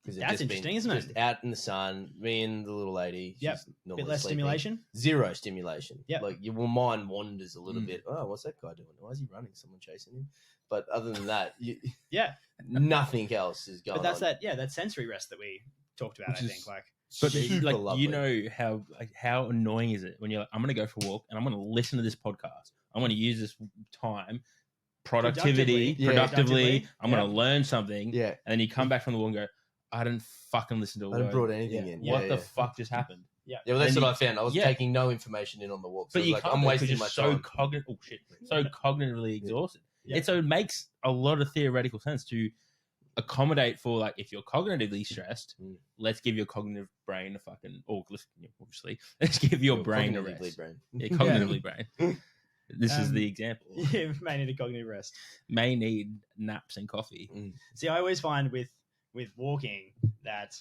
That's interesting, isn't it? Just out in the sun, me and the little lady. Yep. A bit less stimulation? Zero stimulation. Yeah. Like your mind wanders a little bit. Oh, what's that guy doing? Why is he running? Someone chasing him? But other than that, nothing else is going on. But that's that sensory rest that we talked about, I think. But you know how annoying is it when you're like, I'm going to go for a walk and I'm going to listen to this podcast. I'm going to use this time productively. I'm going to learn something. Yeah. And then you come back from the walk and go, I didn't fucking listen to a word. I didn't brought anything in. What the fuck just happened? Yeah, well, that's what I found. I was taking no information in on the walk. So but you can't, I'm wasting my time. So cognitively exhausted. Yeah. So it makes a lot of theoretical sense to accommodate for, like, if you're cognitively stressed, let's give your cognitive brain a fucking, obviously, let's give your brain a rest. Cognitively brain. This is the example. Yeah, may need a cognitive rest. May need naps and coffee. See, I always find with walking that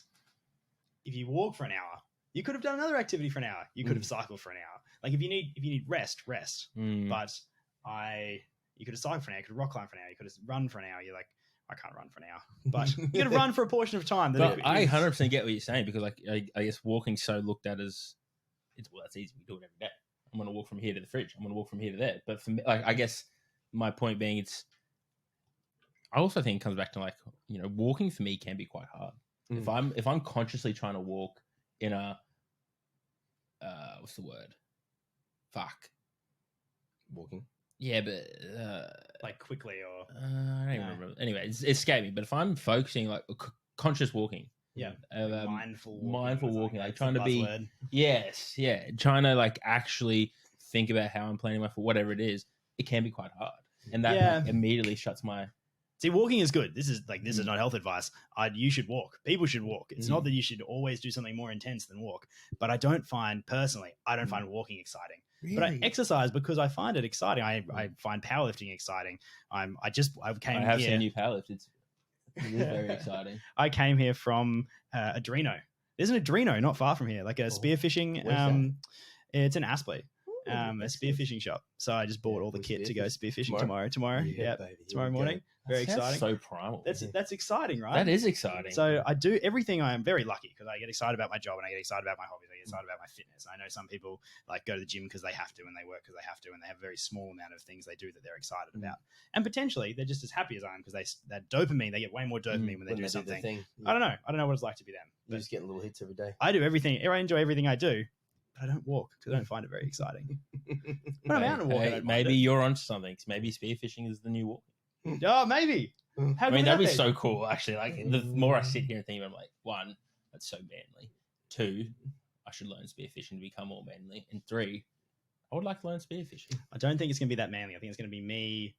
if you walk for an hour, you could have done another activity for an hour. You could have cycled for an hour. Like if you need rest. But you could have cycled for an hour. You could have rock climbed for an hour. You could have run for an hour. You're like, I can't run for an hour, but you got to run for a portion of time. But I 100% get what you're saying, because like I guess walking's so looked at as that's easy. We do it every day. I'm going to walk from here to the fridge. I'm going to walk from here to there. But for me, like, I guess my point being, I also think it comes back to, like, walking for me can be quite hard. If I'm consciously trying to walk in a what's the word? Walking. Yeah, but like quickly or I don't even remember. Anyway, it's escaped me. But if I'm focusing like conscious walking, mindful walking, like trying to buzzword. be trying to like actually think about how I'm planning my foot, whatever it is, it can be quite hard, and that like, immediately shuts my. See, walking is good. This is not health advice. You should walk. People should walk. It's not that you should always do something more intense than walk. But I don't find walking exciting. Really? But I exercise because I find it exciting. I find powerlifting exciting. I have seen you powerlift. It is very exciting. I came here from Adreno. There's an Adreno not far from here, like a spearfishing. It's an Aspley. A spearfishing shop. So I just bought all the kit to go spearfishing tomorrow. Tomorrow morning. Very exciting. So primal. That's exciting, right? That is exciting. So I do everything. I am very lucky because I get excited about my job and I get excited about my hobbies. I get excited about my fitness. I know some people like go to the gym because they have to and they work because they have to and they have a very small amount of things they do that they're excited about. And potentially they're just as happy as I am because that dopamine, they get way more dopamine when they do something. I don't know what it's like to be them. You're just getting little hits every day. I do everything. I enjoy everything I do. But I don't walk because I don't find it very exciting. When I'm out and walking, maybe you're onto something. Maybe spearfishing is the new walk. Oh, maybe. I mean, that'd be so cool, actually. Like, the more I sit here and think about it, I'm like, 1, that's so manly. 2, I should learn spearfishing to become more manly. And 3, I would like to learn spearfishing. I don't think it's going to be that manly. I think it's going to be me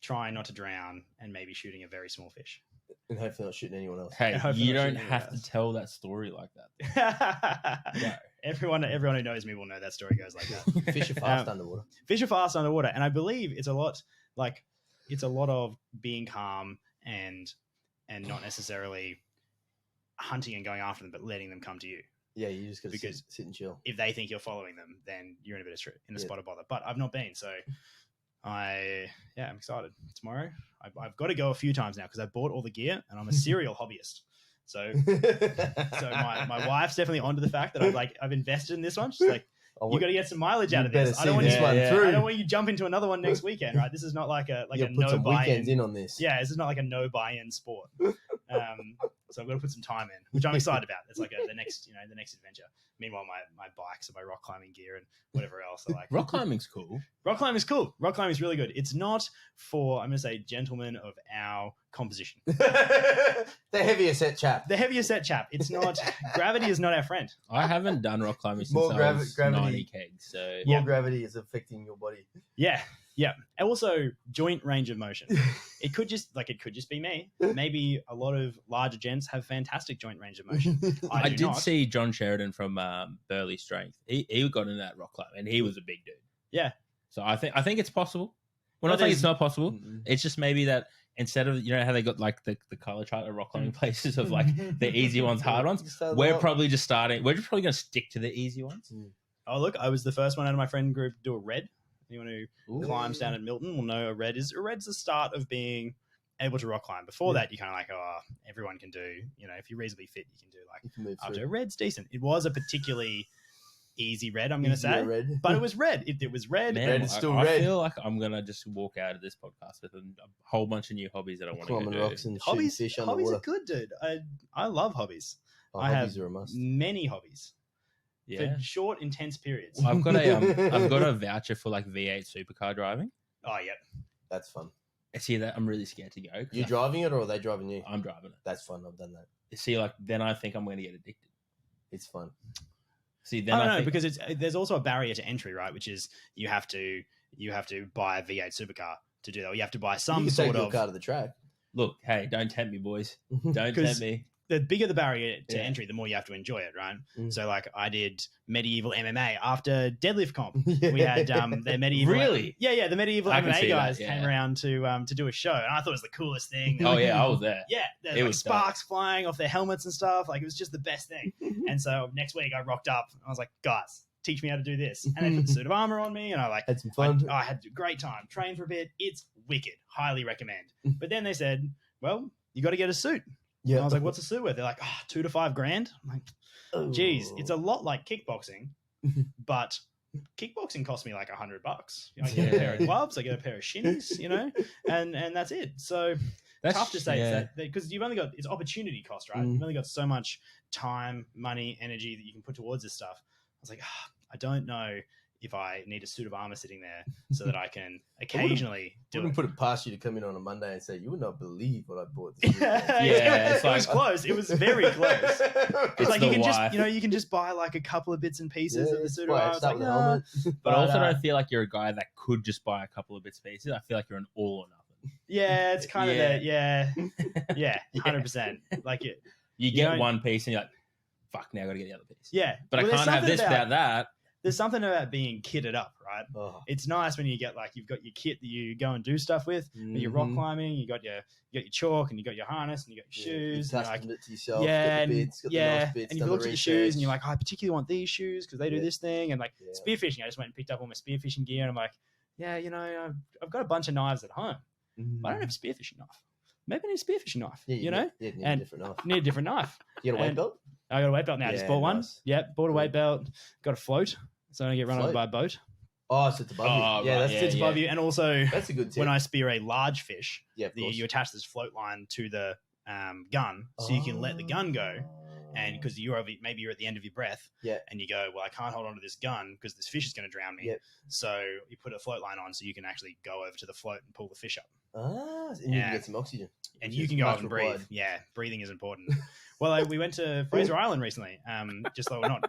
trying not to drown and maybe shooting a very small fish. And hopefully not shooting anyone else. Hey, you don't have to tell that story like that. No. Everyone who knows me will know that story goes like that. Fish are fast underwater. Fish are fast underwater. And I believe it's a lot of being calm and not necessarily hunting and going after them, but letting them come to you. Yeah, you just got to sit and chill. If they think you're following them, then you're in a bit of spot of bother. But I've not been, so I'm excited. Tomorrow, I've got to go a few times now because I bought all the gear and I'm a serial hobbyist. So my wife's definitely onto the fact that I've invested in this one. She's like, you got to get some mileage out of this. I don't want you to jump into another one next weekend, right? This is not like a no some buy-in. Weekends in on this. Yeah, this is not like a no buy-in sport. So I've got to put some time in, which I'm excited about. It's like the next adventure. Meanwhile, my bikes and my rock climbing gear and whatever else I like. Rock climbing's cool. Rock climbing's cool. Rock climbing's really good. It's not for, I'm going to say, gentlemen of our composition. The heavier set chap. It's not. Gravity is not our friend. I haven't done rock climbing since I was 90 kegs. So more gravity is affecting your body. Yeah. Yeah. And also joint range of motion. It could just be me. Maybe a lot of larger gents have fantastic joint range of motion. I did see John Sheridan from Burley Strength. He got in that rock climb and he was a big dude. Yeah. So I think it's possible. Well, not saying it's not possible. Mm-hmm. It's just maybe that instead of, how they got like the color chart of rock climbing places of like the easy ones, hard ones, we're probably going to stick to the easy ones. Oh, look, I was the first one out of my friend group to do a red. Anyone who climbs down at Milton will know a red's the start of being able to rock climb. Before that, you kind of like, everyone can do, if you're reasonably fit, you can do like up to a red's decent. It was a particularly easy red, I'm going to say, but it was red. It was red. Man, red is still red. I feel like I'm going to just walk out of this podcast with a whole bunch of new hobbies that I want to do. Rocks and hobbies fish hobbies are good, dude. I love hobbies. Hobbies are a must. Many hobbies. Yeah. For short, intense periods. I've got a voucher for like V8 supercar driving. Oh, yeah. That's fun. See that I'm really scared to go. You driving it or are they driving you? I'm driving it. That's fun. I've done that. See, like then I think I'm going to get addicted. It's fun. See, then I don't know because there's also a barrier to entry, right? Which is you have to buy a V8 supercar to do that. Or you have to buy some sort of car to the track. Look, hey, don't tempt me, boys. Don't tempt me. The bigger the barrier to entry, the more you have to enjoy it, right? So, like, I did medieval MMA after deadlift comp. We had the medieval. Really? Yeah. The medieval MMA guys came around to do a show, and I thought it was the coolest thing. Oh yeah, I was there. Yeah, there was sparks flying off their helmets and stuff. Like, it was just the best thing. And so next week I rocked up. And I was like, guys, teach me how to do this. And they put the suit of armor on me, and I had some fun. I had a great time. Trained for a bit. It's wicked. Highly recommend. But then they said, well, you got to get a suit. Yeah, and I was like, what's a suit worth? They're like, $2,000 to $5,000. I'm like, geez, it's a lot like kickboxing, but kickboxing cost me like $100. I get a pair of gloves, I get a pair of shins, and that's it. So that's tough to say because you've only got it's opportunity cost, right? You've only got so much time, money, energy that you can put towards this stuff. I was like, I don't know if I need a suit of armor sitting there so that I can occasionally do wouldn't it. put it past you to come in on a Monday and say, you would not believe what I bought. Yeah, it's it was close. It was very close. It's like the you can wife. just, you can just buy like a couple of bits and pieces of the suit of armor. It's Start like, with a helmet. But I also don't feel like you're a guy that could just buy a couple of bits and pieces. I feel like you're an all or nothing. yeah, it's kind of that. Yeah, Yeah. 100%. Like it. You get one piece and you're like, fuck, now I got to get the other piece. Yeah, But I can't have this without that. There's something about being kitted up, right? Oh. It's nice when you get like you've got your kit that you go and do stuff with. You're rock climbing, you got your chalk, and you got your harness, and you got your shoes. You and it to yourself. yeah, got the bits, got the nice bits, and you've looked at the shoes, and you're like, I particularly want these shoes because they do this thing. And like spearfishing, I just went and picked up all my spearfishing gear, and I'm like, I've got a bunch of knives at home, but I don't have a spearfishing knife. Maybe I need a spearfishing knife. Need a different knife. Need a different knife. You got a weight belt? I got a weight belt now. I just bought one. Yep, bought a weight belt. Got a float, so I don't get run over by a boat. Oh, so it's above you. Yeah, sits above you. And also, that's a good tip. When I spear a large fish, you attach this float line to the gun, so you can let the gun go. And because maybe you're at the end of your breath, and you go, well, I can't hold on to this gun because this fish is going to drown me. So you put a float line on, so you can actually go over to the float and pull the fish up. And you can get some oxygen. And you can go up and breathe. Yeah, breathing is important. Well, we went to Fraser Island recently. Just though we're not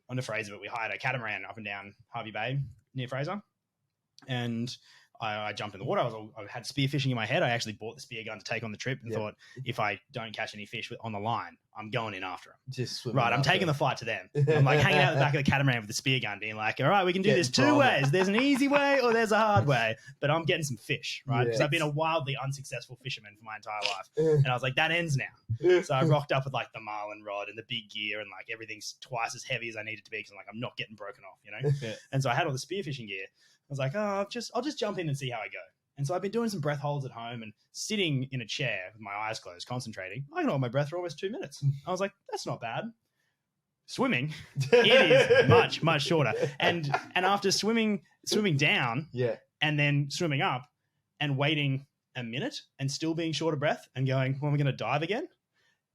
onto Fraser, but we hired a catamaran up and down Harvey Bay near Fraser, and I jumped in the water. I had spearfishing in my head. I actually bought the spear gun to take on the trip and thought, if I don't catch any fish on the line, I'm going in after them. Just right. I'm taking the fight to them. I'm like hanging out the back of the catamaran with the spear gun, being like, all right, we can do this two ways. There's an easy way or there's a hard way, but I'm getting some fish, right? Because I've been a wildly unsuccessful fisherman for my entire life. And I was like, that ends now. So I rocked up with like the marlin rod and the big gear and like everything's twice as heavy as I need it to be because I'm not getting broken off, And so I had all the spearfishing gear. I was like, I'll just jump in and see how I go. And so I've been doing some breath holds at home and sitting in a chair with my eyes closed, concentrating. I can hold my breath for almost 2 minutes. I was like, that's not bad. Swimming, it is much, much shorter. And after swimming down and then swimming up and waiting a minute and still being short of breath and going, well, am I going to dive again?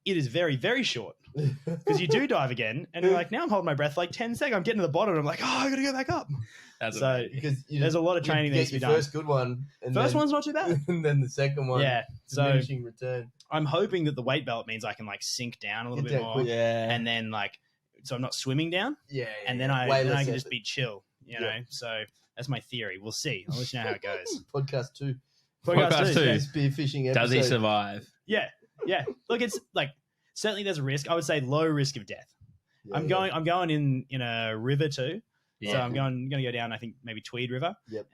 It is very, very short because you do dive again and you're like, now I'm holding my breath for like 10 seconds. I'm getting to the bottom and I'm like, I got to go back up. That's so because there's a lot of training that needs to be done. First good one. And first one's not too bad. And then the second one. Yeah. So diminishing return. I'm hoping that the weight belt means I can like sink down a little bit more. Yeah. And then like, so I'm not swimming down. Yeah. And then I can just be chill, know? So that's my theory. We'll see. I'll let you know how it goes. Podcast 2. Podcast 2. Spearfishing episode. Does he survive? Yeah. Yeah. Look, it's like, certainly there's a risk. I would say low risk of death. Yeah, I'm going in a river too. Yeah. So I'm going to go down, I think maybe Tweed River. Yep.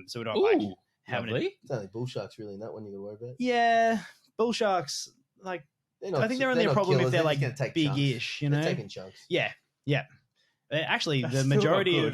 So we don't like having it. It's only bull sharks really in that one you got to worry about. Yeah. Bull sharks, like, I think they're only a problem if they're like big-ish, They're taking chunks. Yeah. Yeah. Actually, That's the majority I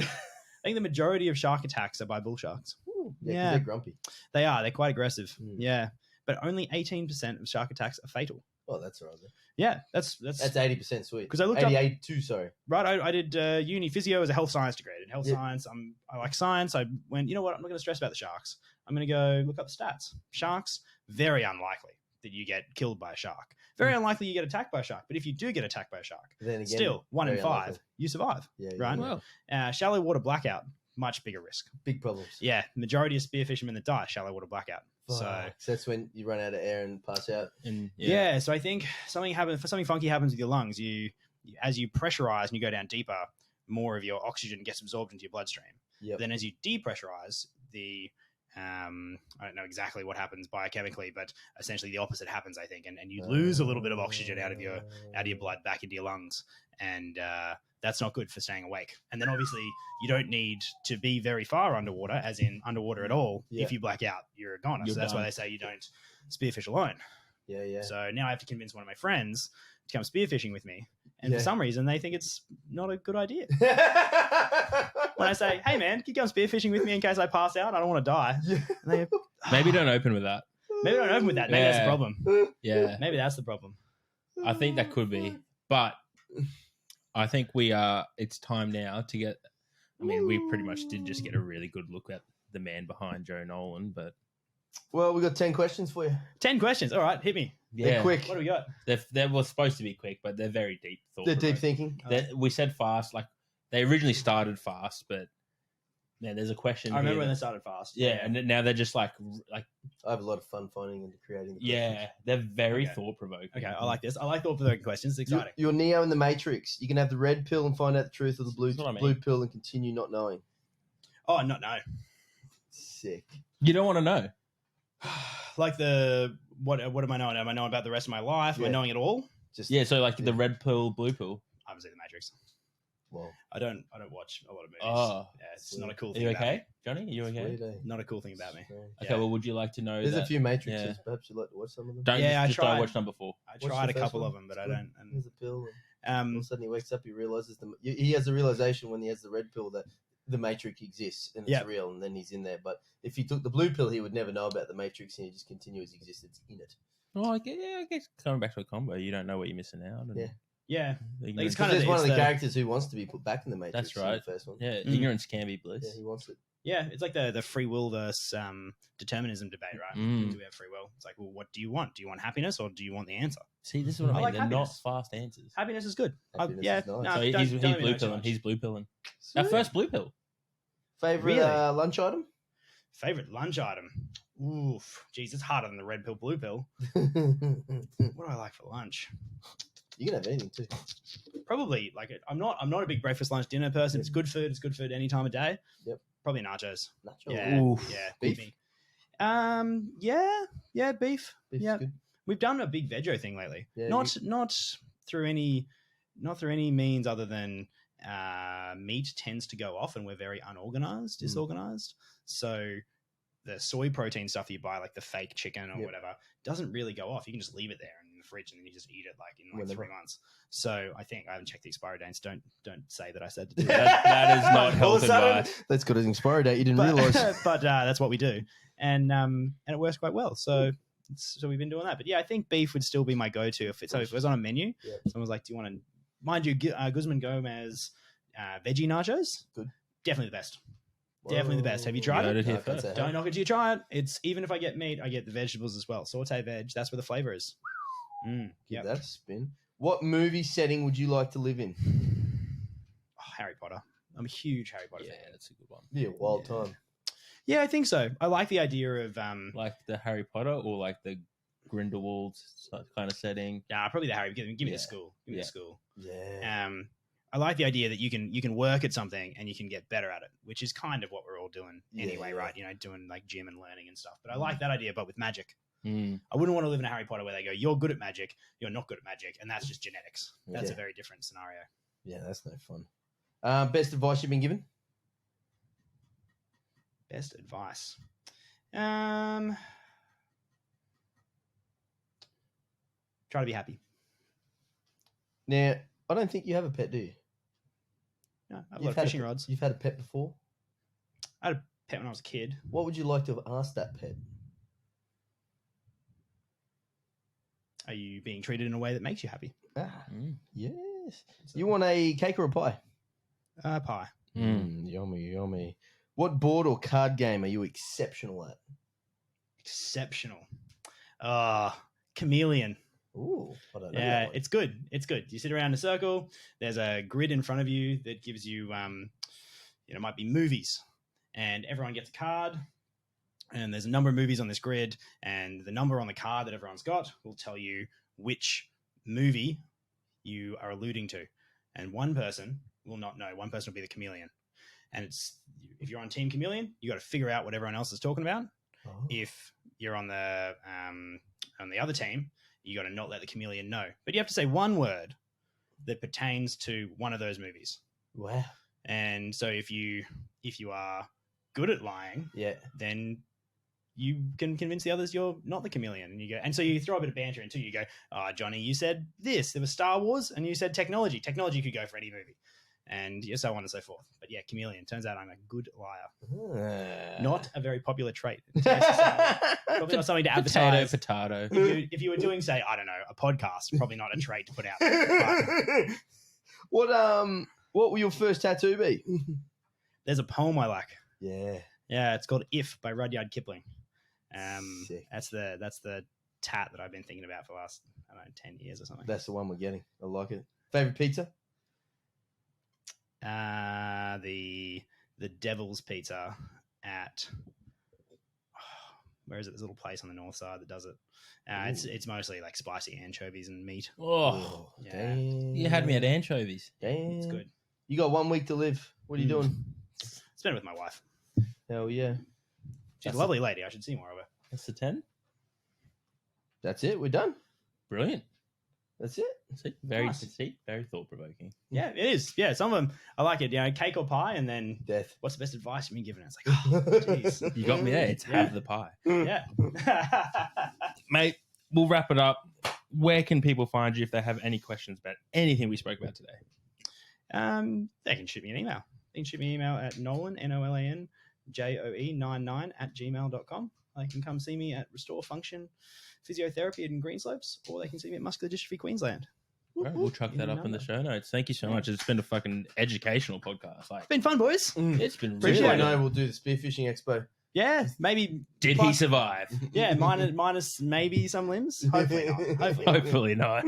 think the majority of shark attacks are by bull sharks. Ooh, yeah. They're grumpy. They are. They're quite aggressive. Yeah. But only 18% of shark attacks are fatal. Oh, that's all right. Yeah, that's 80% sweet. Because I looked 88 too. Sorry. Right, I did uni physio as a health science degree. In health science, I like science. I went, you know what? I'm not going to stress about the sharks. I'm going to go look up the stats. Sharks, very unlikely that you get killed by a shark. Very unlikely you get attacked by a shark. But if you do get attacked by a shark, then again, still 1 in 5, unlikely. You survive. Yeah, right. Wow. Shallow water blackout, much bigger risk. Big problems. Yeah, majority of spear fishermen that die shallow water blackout. So that's when you run out of air and pass out. And so I think something funky happens with your lungs. As you pressurize and you go down deeper, more of your oxygen gets absorbed into your bloodstream. Yep. Then as you depressurize, I don't know exactly what happens biochemically, but essentially the opposite happens, I think, and you lose a little bit of oxygen out of your blood back into your lungs, and that's not good for staying awake. And then obviously you don't need to be very far underwater, as in underwater at all. If you black out, you're a goner. So that's why they say you don't spearfish alone. Yeah. So now I have to convince one of my friends to come spearfishing with me, and for some reason they think it's not a good idea. When I say, "Hey man, can you come spearfishing with me in case I pass out? I don't want to die." They go, maybe don't open with that. Maybe don't open with that. Maybe that's the problem. Yeah. Maybe that's the problem. I think that could be, but I think it's time now to get. I mean, we pretty much did just get a really good look at the man behind Joe Nolan, but. Well, we got 10 questions for you. 10 questions. All right, hit me. Yeah. They're quick. What do we got? They were supposed to be quick, but they're very deep. They're deep thinking. We said fast. Like They originally started fast, but yeah, there's a question. I remember here when they that- started fast. Yeah, and now they're just like I have a lot of fun finding and creating. they're very Okay. thought provoking. Okay, I like this. I like thought-provoking questions. It's exciting. You're Neo in the Matrix. You can have the red pill and find out the truth, or the blue That's what I mean. blue pill and continue not knowing. Oh, no. Sick. You don't want to know. Like what am I knowing? Am I knowing about the rest of my life? Am I Yeah. knowing it all? Just Yeah, so like Yeah. the red pill, blue pill. Obviously, The Matrix. Well, I don't watch a lot of movies. Oh. Yeah, it's not a cool Are thing. you about okay, me. Johnny? Are you okay? sweet, eh? Not a cool thing about me. Strange. Okay, Yeah. well, would you like to know? There's a that- few Matrixes. yeah. Perhaps you'd like to watch some of them. Don't Yeah, I just don't tried. watch number 4. I Watch tried the a first couple one. of them, but I It's good. don't. And, There's a pill. And all of a sudden he wakes up, he realizes he has a realization when he has the red pill that the Matrix exists and it's Yeah. real, and then he's in there. But if he took the blue pill, he would never know about the Matrix, and he just continue his existence in it. Well, I guess coming back to a combo, you don't know what you're missing out. And Yeah. yeah, ignorance, it's kind of There's one of it's the characters who wants to be put back in the Matrix. That's right. In the first one. yeah, Mm. ignorance can be bliss. Yeah, he wants it. yeah, it's like the free will versus determinism debate, right? Mm. Do we have free will? It's like, well, what do you want? Do you want happiness or do you want the answer? See, this is what I I mean. like They're happiness. not fast answers. Happiness is good. Happiness Yeah, is nice. no, So don't- he's don't blue let me know too pilling. much. He's blue pilling. Our first blue pill. Favorite Really? lunch item? Favorite lunch item? Oof, geez, it's harder than the red pill, blue pill. You What do I like for lunch? can have anything too. Probably like I'm not a big breakfast, lunch, dinner person. It's good food. It's good food any time of day. Yep. Probably nachos. Nacho. Yeah, Oof. yeah. Beef? Beef. Yeah, beef. Beef's Yeah. good. We've done a big veggie thing lately. Yeah, Not through any means other than meat tends to go off, and we're very unorganized, disorganized. So the soy protein stuff that you buy, like the fake chicken or Yep. whatever, doesn't really go off. You can just leave it there in the fridge, and then you just eat it like in Whenever. 3 months. So I think I haven't checked the expiry dates. Don't say that I said to do That is not All of health a sudden, advice. that's got an expiry date. You didn't but, realize. but that's what we do, and it works quite well. So we've been doing that. But yeah, I think beef would still be my go-to if it was on a menu. Yeah. Someone's like, "Do you want to?" Mind you, Guzman Gomez veggie nachos, Good. definitely the best. Definitely the best. Have you tried You heard it? it here No, I can't first. say I Don't have. knock it till you try it. It's even if I get meat, I get the vegetables as well. Saute veg. That's where the flavor is. Give Yeah. that a spin. What movie setting would you like to live in? Oh, Harry Potter. I'm a huge Harry Potter Yeah, fan. that's a good one. Yeah, wild Yeah. time. Yeah, I think so. I like the idea of Like the Harry Potter or like the Grindelwald kind of setting. yeah, probably the Harry. Give me Yeah. the school. Give me Yeah. the school. Yeah. I like the idea that you can work at something and you can get better at it, which is kind of what we're all doing anyway, Yeah. right? You know, doing like gym and learning and stuff. But I like that idea, but with magic. Mm. I wouldn't want to live in a Harry Potter where they go, "You're good at magic, you're not good at magic," and that's just genetics. That's Yeah. a very different scenario. Yeah, that's no fun. Best advice you've been given? Best advice. Try to be happy. Now, I don't think you have a pet, do you? Yeah, I have a You've lot of had fishing pet- rods. You've had a pet before? I had a pet when I was a kid. What would you like to have asked that pet? Are you being treated in a way that makes you happy? Ah, Mm. yes. So- You want a cake or a pie? Pie. Yummy, yummy. What board or card game are you exceptional at? Exceptional. Chameleon. Ooh, I don't know. Yeah, that one. it's good. It's good. You sit around in a circle. There's a grid in front of you that gives you, might be movies, and everyone gets a card. And there's a number of movies on this grid, and the number on the card that everyone's got will tell you which movie you are alluding to. And one person will not know. One person will be the chameleon. And if you're on Team Chameleon, you got to figure out what everyone else is talking about. Oh. If you're on the other team, you got to not let the chameleon know. But you have to say one word that pertains to one of those movies. Wow. And so if you are good at lying, Yeah. then you can convince the others you're not the chameleon. And you go, and so you throw a bit of banter into. You go, "Oh, Johnny, you said this. There was Star Wars, and you said technology. Technology could go for any movie." And so on and so forth. But yeah, chameleon. Turns out I'm a good liar. Not a very popular trait. Probably not something to advertise. Potato. If you were doing, say, I don't know, a podcast, probably not a trait to put out. But What will your first tattoo be? there's a poem I like. Yeah. Yeah, it's called "If" by Rudyard Kipling. Sick. That's the tat that I've been thinking about for the last 10 years or something. That's the one we're getting. I like it. Favorite pizza? The Devil's Pizza at where is it? There's a little place on the north side that does it. It's mostly like spicy anchovies and meat. Oh, yeah. You had me at anchovies. Damn. It's good. You got 1 week to live. What are you doing? Spend it with my wife. Hell yeah. She's a lovely lady. I should see more of her. That's the 10. That's it. We're done. Brilliant. That's it. See, very Nice. very thought provoking. Yeah, it is. Yeah, some of them I like it. You know, cake or pie, and then Death. what's the best advice you've been given? It's like, oh, jeez. You got me there. It's have the pie, Yeah. mate. We'll wrap it up. Where can people find you if they have any questions about anything we spoke about today? They can shoot me an email. They can shoot me an email at Nolan, Nolan, JOE99 @gmail.com. They can come see me at Restore Function Physiotherapy in Greenslopes, or they can see me at Muscular Dystrophy Queensland. All right, we'll chuck that up in the show notes. Thank you so much. It's been a fucking educational podcast. Like, It's been fun, boys. it's been Appreciate really it. No, we'll do the Spearfishing Expo. Yeah, maybe. Did he survive? Yeah, minus maybe some limbs. Hopefully not. Hopefully not. Hopefully not.